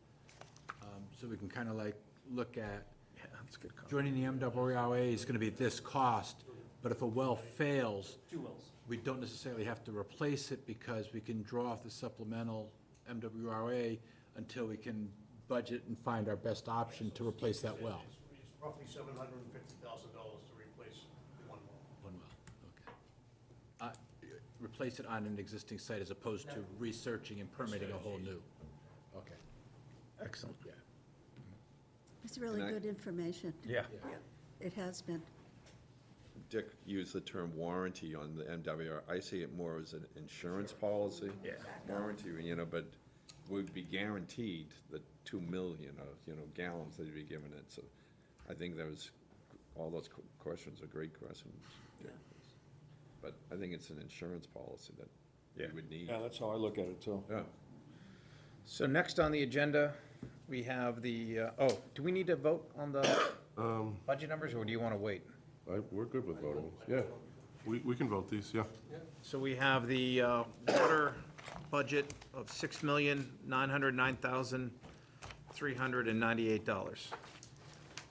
so we can kind of like look at, Yeah, that's a good comment. joining the MWRA is going to be this cost, but if a well fails, we don't necessarily have to replace it because we can draw off the supplemental MWRA until we can budget and find our best option to replace that well. It's roughly $750,000 to replace one well. One well, okay. Replace it on an existing site as opposed to researching and permitting a whole new. Okay. Excellent. Yeah. It's really And I- good information. Yeah. It has been. Dick used the term warranty on the MWR. I see it more as an insurance policy. Yeah. Warranty, you know, but we'd be guaranteed the 2 million, gallons they'd be giving it. So I think all those questions are great questions. Dick. But I think it's an insurance policy that we would need. Yeah, that's how I look at it, too. Yeah. So next on the agenda, we have the, do we need to vote on the budget numbers, or do you want to wait? We're good with voting, yeah. We can vote these, yeah. So we have the water budget of $6,909,398.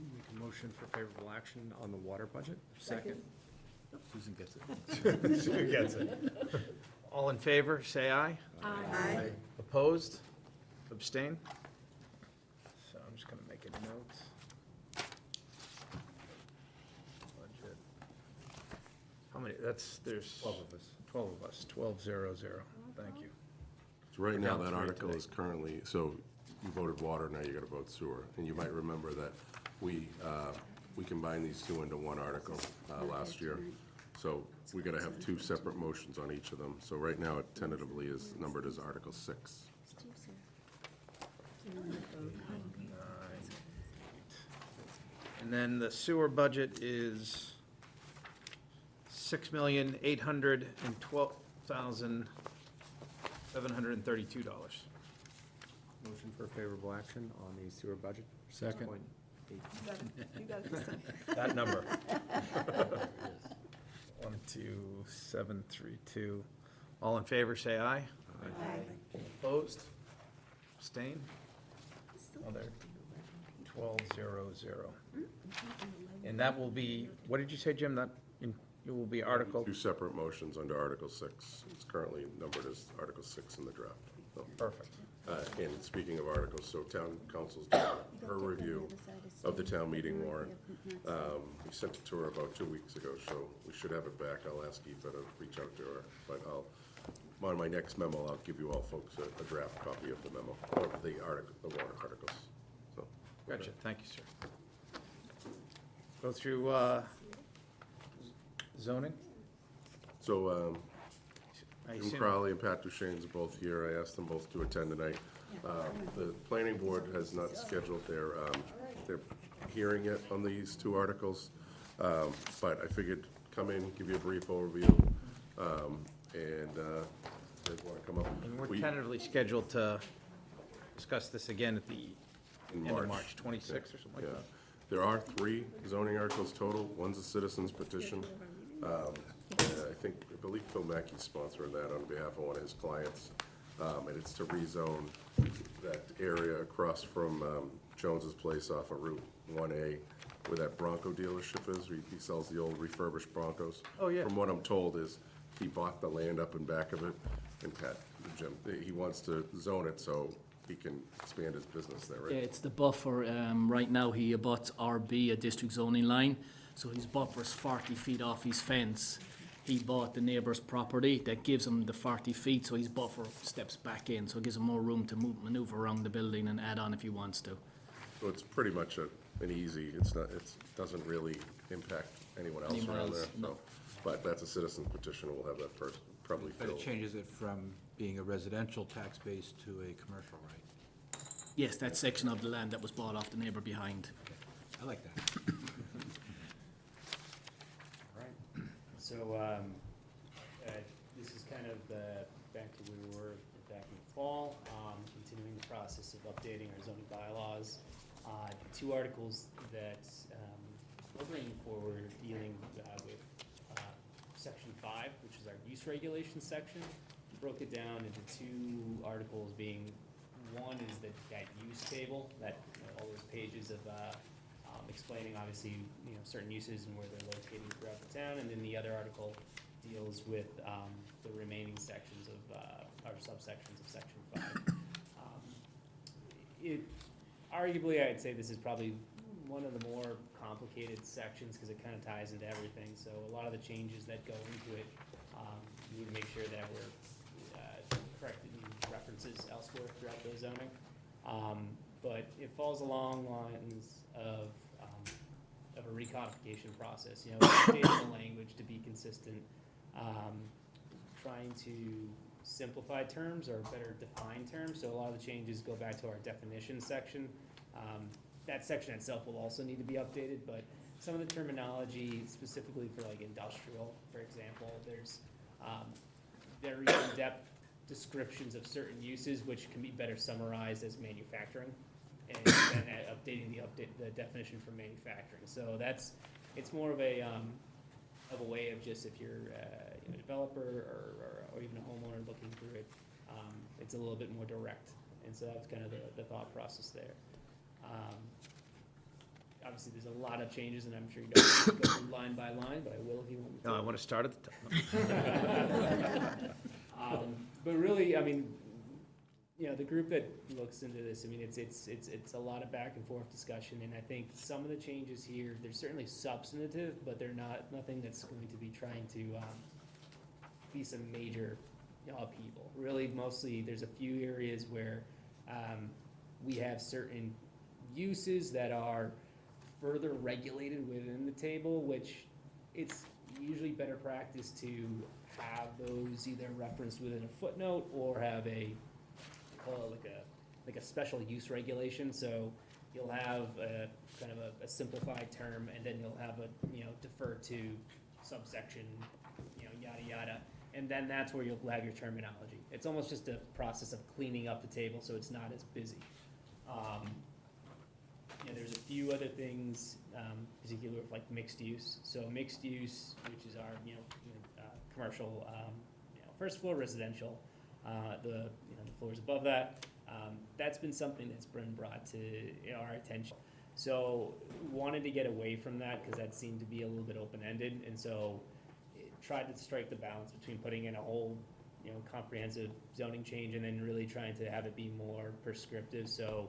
Make a motion for favorable action on the water budget? Second. Susan gets it. Who gets it? All in favor, say aye. Aye. Opposed? Abstain? So I'm just gonna make a note. Budget. How many, there's 12 of us. 12 of us, 1200, thank you. So right We're now, down that 3 article today. is currently, so you voted water, now you gotta vote sewer. And you might remember that we combined these two into one article last year. So we gotta have two separate motions on each of them. So right now, it tentatively is numbered as Article 6. And then the sewer budget is $6,812,732. Motion for favorable action on the sewer budget? Second. You got it this time. That number. 12732. All in favor, say aye. Aye. Opposed? Abstain? Oh, there. 1200. And that will be, what did you say, Jim? It will be Article? Two separate motions under Article 6. It's currently numbered as Article 6 in the draft. So, Perfect. And speaking of articles, so town council's done her review of the town meeting warrant. We sent it to her about 2 weeks ago, so we should have it back. I'll ask Aoife to reach out to her, but on my next memo, I'll give you all folks a draft copy of the memo, of the warrant articles, so. Gotcha, thank you, sir. Go through zoning? So, I Jim assume- Crowley and Pat Duchesne's both here. I asked them both to attend tonight. The planning board has not scheduled their hearing yet on these two articles, but I figured come in, give you a brief overview, and they want to come up. And we're We- tentatively scheduled to discuss this again at the in end of March, 26th or something like Yeah. that. There are 3 zoning articles total. One's a citizen's petition. And I believe Phil Mackey's sponsoring that on behalf of one of his clients. And it's to rezone that area across from Jones's Place off of Route 1A, where that Bronco dealership is. He sells the old refurbished Broncos. Oh, yeah. From what I'm told is, he bought the land up in back of it, and Jim, he wants to zone it so he can expand his business there, right? Yeah, it's the buffer. Right now, he abuts RB, a district zoning line, so his buffer's 40 feet off his fence. He bought the neighbour's property, that gives him the 40 feet, so his buffer steps back in, so it gives him more room to manoeuvre around the building and add on if he wants to. So it's pretty much an easy, it doesn't really impact anyone else Anyone around there, else, no. so. But that's a citizen petition, we'll have that first, probably But it filled. changes it from being a residential tax base to a commercial, right? Yes, that section of the land that was bought off the neighbor behind. I like that. All right. So, this is kind of back to where we were back in the fall, continuing the process of updating our zoning bylaws. Two articles that we're bringing forward dealing with section 5, which is our use regulation section. We broke it down into two articles, being one is that use table, that all those pages of explaining obviously certain uses and where they're located throughout the town, and then the other article deals with the remaining sections of our subsections of section 5. Arguably, I'd say this is probably one of the more complicated sections because it kind of ties into everything. So a lot of the changes that go into it, we need to make sure that we're correcting references elsewhere throughout the zoning. But it falls along lines of a recodification process. Updating the language to be consistent, trying to simplify terms or better define terms. So a lot of the changes go back to our definition section. That section itself will also need to be updated, but some of the terminology specifically for like industrial, for example, there's very in-depth descriptions of certain uses which can be better summarized as manufacturing, and then updating the definition for manufacturing. So it's more of a way of just if you're a developer or even a homeowner looking through it, it's a little bit more direct. And so that's kind of the thought process there. Obviously, there's a lot of changes, and I'm sure you don't have to go through line by line, but I will if you want me to. No, I want to start at the top. But really, I mean, the group that looks into this, I mean, it's a lot of back and forth discussion, and I think some of the changes here, they're certainly substantive, but they're nothing that's going to be trying to be some major upheaval. Really, mostly, there's a few areas where we have certain uses that are further regulated within the table, which it's usually better practice to have those either referenced within a footnote or have call it like a special use regulation. So you'll have a kind of a simplified term, and then you'll have defer to subsection, yada yada, and then that's where you'll have your terminology. It's almost just a process of cleaning up the table so it's not as busy. There's a few other things, particularly with like mixed use. So mixed use, which is our commercial, first floor residential, the floors above that. That's been something that's been brought to our attention. So wanted to get away from that because that seemed to be a little bit open-ended, and so tried to strike the balance between putting in a whole comprehensive zoning change and then really trying to have it be more prescriptive. So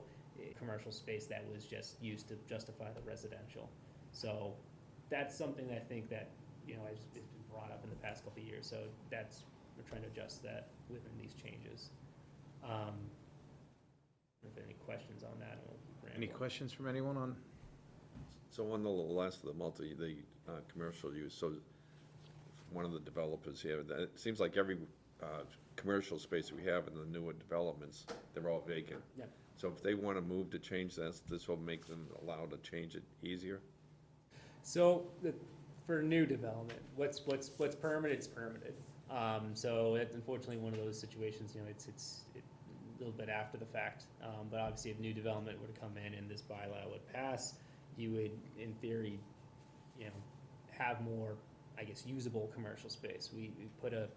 commercial space that was just used to justify the residential. So that's something that I think that has been brought up in the past couple of years. So we're trying to adjust that within these changes. If there are any questions on that, we'll keep rambling. Any questions from anyone on? So on the last of the commercial use, so one of the developers here, that it seems like every commercial space we have in the newer developments, they're all vacant. Yeah. So if they want to move to change this will make them allowed to change it easier? So for new development, what's permitted is permitted. So it's unfortunately one of those situations, it's a little bit after the fact. But obviously if new development were to come in and this bylaw would pass, you would, in theory, have more, I guess, usable commercial space. We put a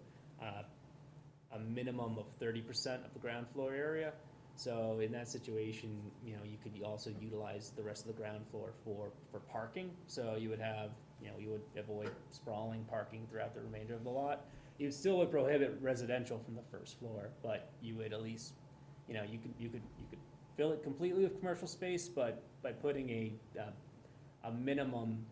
minimum of 30% of the ground floor area. So in that situation, you could also utilize the rest of the ground floor for parking. So you would have, you would avoid sprawling parking throughout the remainder of the lot. You still would prohibit residential from the first floor, but you would at least, you could fill it completely with commercial space, but by putting a minimum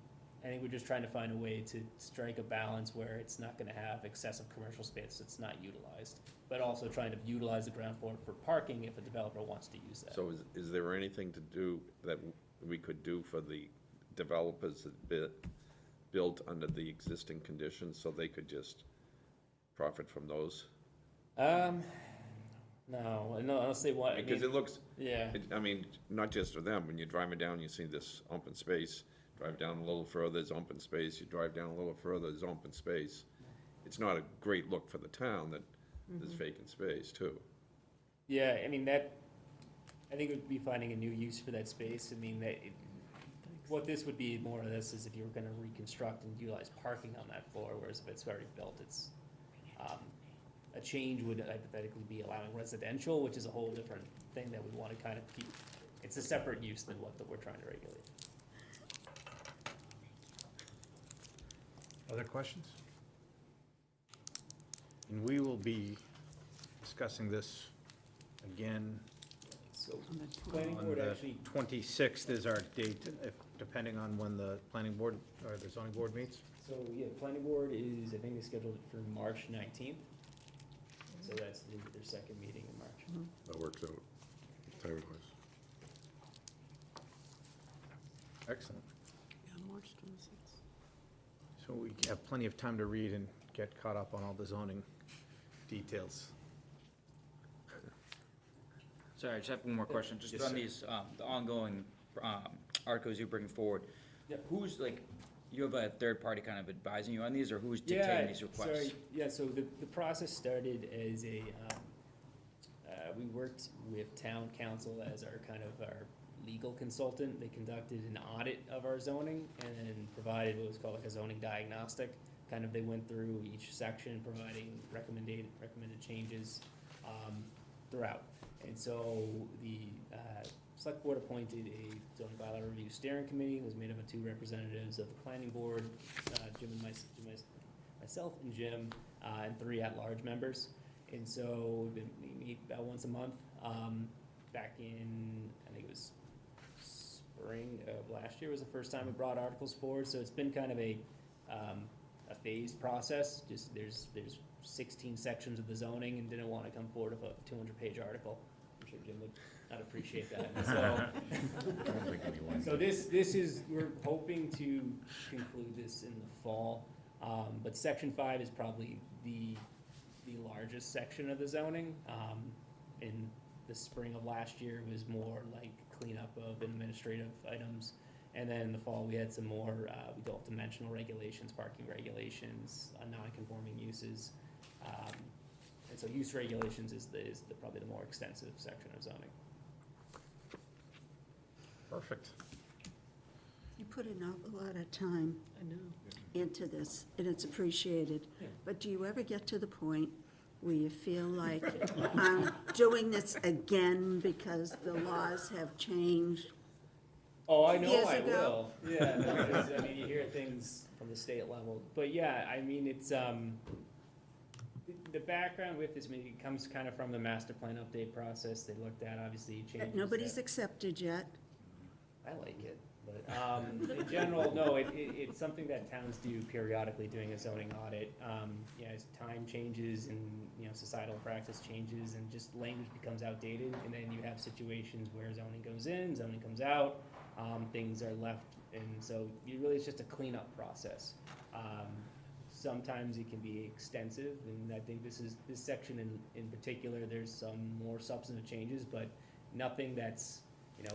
I think we're just trying to find a way to strike a balance where it's not gonna have excessive commercial space that's not utilized, but also trying to utilize the ground floor for parking if a developer wants to use that. So is there anything to do that we could do for the developers that built under the existing conditions, so they could just profit from those? No, unless they want, I Because mean, it looks, yeah. I mean, not just for them, when you're driving down, you see this open space, drive down a little further, there's open space, you drive down a little further, there's open space. It's not a great look for the town that there's vacant space too. Yeah, I mean, that, I think it would be finding a new use for that space. I mean, what this would be more or less is if you were gonna reconstruct and utilize parking on that floor, whereas if it's already built, it's, a change would hypothetically be allowing residential, which is a whole different thing that we wanna kind of keep. It's a separate use than what that we're trying to regulate. Other questions? And we will be discussing this again. So, planning On board the actually, 26th is our date, depending on when the planning board or the zoning board meets. so, yeah, planning board is, I think they scheduled it for March 19th. So that's their second meeting in March. That works out, timing-wise. Excellent. Yeah, March 26th. So we have plenty of time to read and get caught up on all the zoning details. Sorry, I just have one more question, just Yes, on sir. these, the ongoing, articles you bring forward. Yeah. Who's like, you have a third party kind of advising you on these, or who's Yeah, dictating these requests? sorry, yeah, so the process started as a, we worked with town council as our kind of our legal consultant. They conducted an audit of our zoning and provided what was called like a zoning diagnostic. Kind of they went through each section, providing recommended changes, throughout. And so the, select board appointed a zoning bylaw review steering committee. It was made up of 2 representatives of the planning board, Jim and myself and Jim, and 3 at-large members. And so we meet about once a month. Back in, I think it was spring of last year was the first time we brought articles forward. So it's been kind of a phased process. Just there's 16 sections of the zoning, and didn't want to come forward with a 200-page article. I'm sure Jim would not appreciate that. So this is, we're hoping to conclude this in the fall. But section 5 is probably the largest section of the zoning. In the spring of last year was more like cleanup of administrative items. And then in the fall, we had some more, we developed dimensional regulations, parking regulations, non-conforming uses. And so use regulations is probably the more extensive section of zoning. Perfect. You put an awful lot of time I know. into this, and it's appreciated. But do you ever get to the point where you feel like I'm doing this again because the laws have changed? Oh, I know Years I ago. will. Yeah, no, because, I mean, you hear things from the state level. But yeah, I mean, it's, the background with this, I mean, it comes kind of from the master plan update process. They looked at, obviously, changes. That nobody's that- accepted yet. I like it, but, in general, no, it's something that towns do periodically, doing a zoning audit. Yeah, as time changes and, societal practice changes and just language becomes outdated, and then you have situations where zoning goes in, zoning comes out, things are left, and so it's just a cleanup process. Sometimes it can be extensive, and I think this section in particular, there's some more substantive changes, but nothing that's,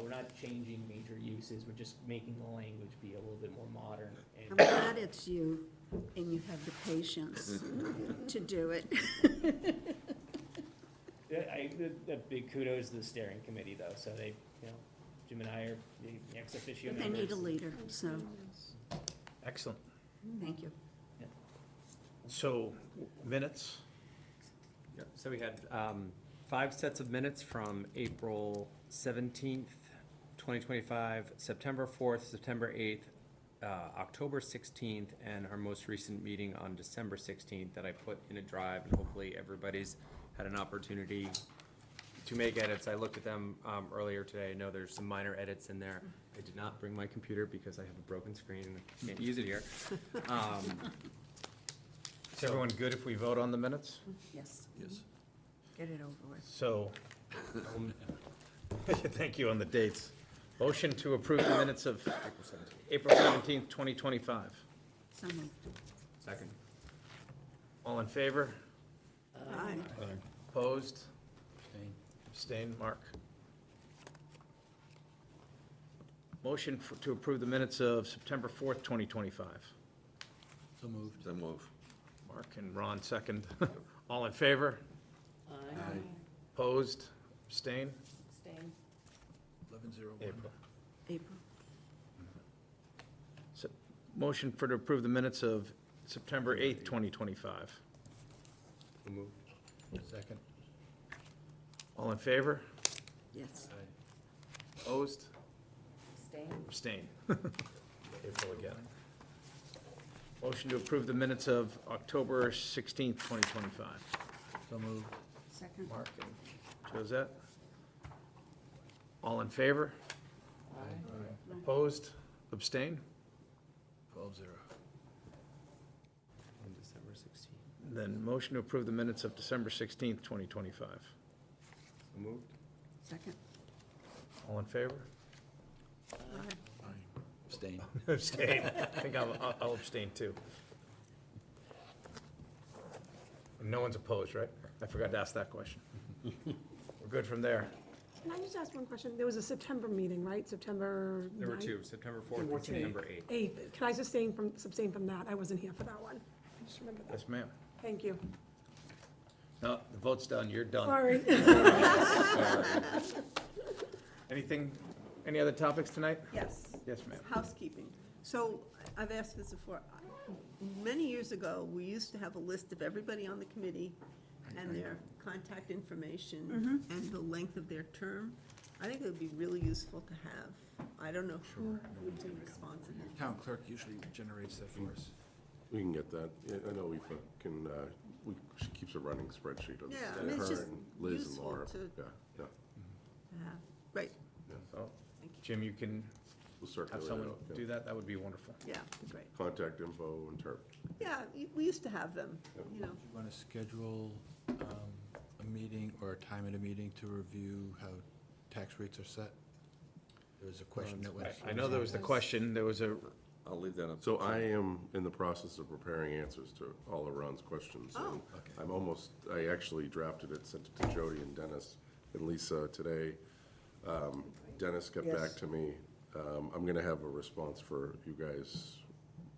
we're not changing major uses, we're just making the language be a little bit more modern. I'm glad it's you, and you have the patience to do it. Yeah, the big kudos to the steering committee, though, so they, Jim and I are the ex officio They members. need a leader, so, Excellent. thank you. So, minutes? Yep, so we had 5 sets of minutes from April 17th, 2025, September 4th, September 8th, October 16th, and our most recent meeting on December 16th that I put in a drive, and hopefully everybody's had an opportunity to make edits. I looked at them earlier today. I know there's some minor edits in there. I did not bring my computer because I have a broken screen and I can't use it here. Is everyone good if we vote on the minutes? Yes. Yes. Get it over with. So, thank you on the dates. Motion to approve the minutes of April 17th, 2025. So moved. Second. All in favor? Aye. Opposed? Abstained, Mark. Motion to approve the minutes of September 4th, 2025. So moved. So move. Mark and Ron, second. All in favor? Aye. Opposed? Abstained? Abstain. 11:01. April. April. Motion to approve the minutes of September 8th, 2025. So moved. Second. All in favor? Yes. Opposed? Abstain. Abstained. April again. Motion to approve the minutes of October 16th, 2025. So moved. Second. Mark and Josette. All in favor? Opposed? Abstained? 12-0. On December 16th. Then motion to approve the minutes of December 16th, 2025. So moved. Second. All in favor? Abstain. Abstain. I think I'll abstain too. No one's opposed, right? I forgot to ask that question. We're good from there. Can I just ask one question? There was a September meeting, right? September There were 9th? two, September 4th and September 8th. 8th. Can I just abstain from that? I wasn't here for that one. I just remembered that. Yes, ma'am. Thank you. No, the vote's done. You're done. Sorry. Anything, any other topics tonight? Yes. Yes, ma'am. Housekeeping. So I've asked this before. Many years ago, we used to have a list of everybody on the committee and their contact information and the length of their term. I think it would be really useful to have. I don't know who would be responsive. Town clerk usually generates that for us. We can get that. Yeah, I know we can, she keeps a running spreadsheet of Yeah, I mean, it's her just and Liz and useful Laura. to Yeah, yeah. have. Right, So, Jim, you can We'll have circulate it someone out. yeah. do that. That would be wonderful. yeah, great. Contact info and term. Yeah, we used to have them, you know. Do you want to schedule a meeting or a time at a meeting to review how tax rates are set? There was a question that was. I know there was the question, there was a, I'll leave that up. So I am in the process of preparing answers to all of Ron's questions. Oh. And I actually drafted it, sent it to Jody and Dennis and Lisa today. Dennis got back to me. I'm gonna have a response for you guys,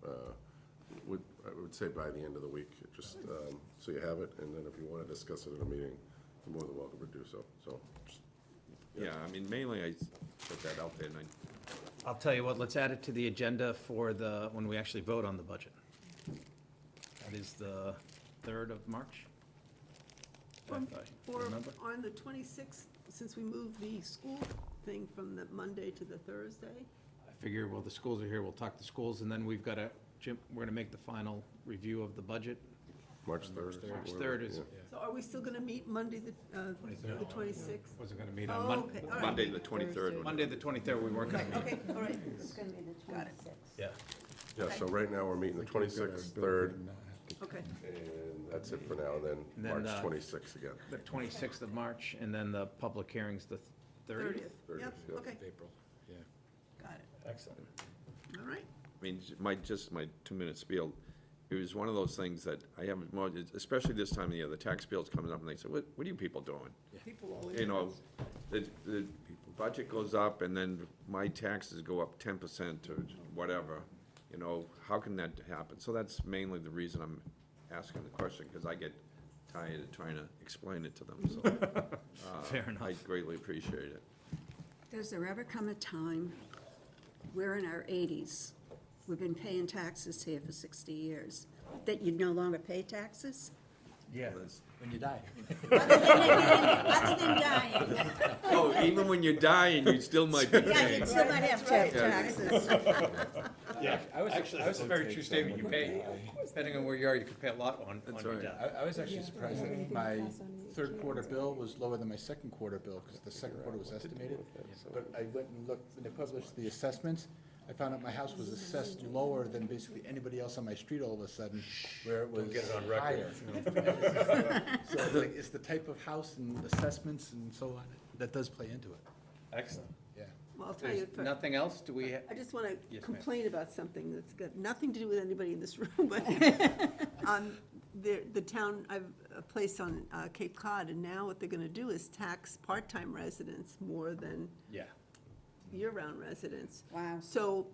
I would say by the end of the week, just, so you have it, and then if you wanna discuss it in a meeting, you're more than welcome to do so, just. Yeah, I mean, mainly I put that out there and I'll tell you what, let's add it to the agenda for when we actually vote on the budget. That is the 3rd of March? If I Or remember. on the 26th, since we moved the school thing from the Monday to the Thursday. I figure, well, the schools are here, we'll talk to schools, and then we've got Jim, we're gonna make the final review of the budget. March 3rd. March 3rd is, So are we still gonna meet Monday, the 26th? wasn't gonna meet Oh, on Monday. okay, all right. Monday, the 23rd. Monday, the 23rd, we weren't gonna meet. Okay, all right. It's going to be the Got it. 26th. Yeah. Yeah, so right now, we're meeting the 26th, 3rd, Okay. and that's it for now, and And then then, March 26th again. The 26th of March, and then the public hearing's the 30th? 30th, Yep, yeah. okay, April, yeah. got it. Excellent. All right. I mean, my 2-minute spiel, it was one of those things that I haven't, especially this time of year, the tax bill's coming up and they say, what are you people doing? People always. You know, the budget goes up and then my taxes go up 10% or whatever, you know, how can that happen? So that's mainly the reason I'm asking the question, because I get tired of trying to explain it to them, so. Fair enough. I greatly appreciate it. Does there ever come a time, we're in our 80s, we've been paying taxes here for 60 years, that you'd no longer pay taxes? Yeah. When you die. Other than dying. Oh, even when you're dying, you still might be Yeah, paying. you still might have to pay Yeah. taxes. Yeah, that's a very true statement. You pay, depending on where you are, you could pay a lot on your right. death. I was actually surprised that my third quarter bill was lower than my second quarter bill, because the second quarter was estimated. But I went and looked, when they published the assessments, I found out my house was assessed lower than basically anybody else on my street all of a sudden, where it was get it on record. higher. So it's like, it's the type of house and assessments and so on, that does play into it. Excellent. Yeah. Well, I'll tell There's you, nothing else? Do we? I just want to Yes, ma'am. complain about something that's got nothing to do with anybody in this room, but the town, I've a place on Cape Cod, and now what they're going to do is tax part-time residents more than Yeah. year-round residents. Wow. So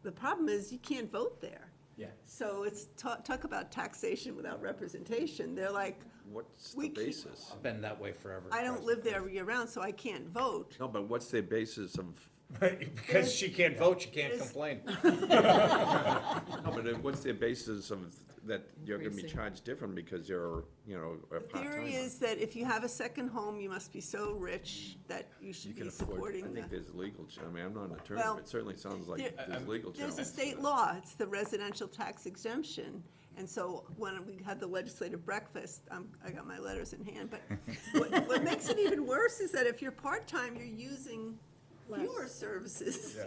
the problem is you can't vote there. Yeah. So it's talk about taxation without representation. They're like, What's the We keep- basis? I've been that way forever. I don't live there year-round, so I can't vote. No, but what's the basis of, Because she can't vote, she can't There's- complain. no, but what's the basis of that you're gonna be Increasing. charged different because you're, you know, a The part-timer? theory is that if you have a second home, you must be so rich that you should be I supporting think the. there's legal, I mean, I'm not an attorney, Well, but it certainly sounds like there- there's legal There's a challenges. state law, it's the residential tax exemption. And so when we had the legislative breakfast, I got my letters in hand, but what makes it even worse is that if you're part-time, you're using fewer services.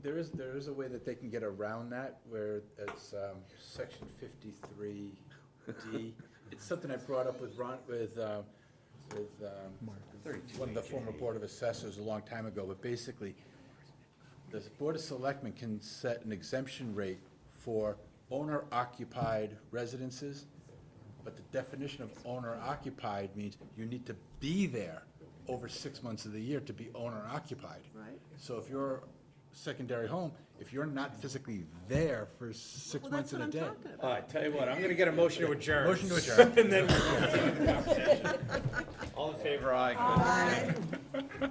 There is a way that they can get around that, where it's section 53D. It's something I brought up with Ron, with one of the former Board of Assessors a long time ago, but basically, the Board of Selectmen can set an exemption rate for owner-occupied residences, but the definition of owner-occupied means you need to be there over 6 months of the year to be owner-occupied. Right. So if you're secondary home, if you're not physically there for 6 Well, months that's in what a I'm day. talking All about. right, tell you what, I'm gonna get a motion to adjourn. Motion to adjourn. And then. All in favor, aye. Aye.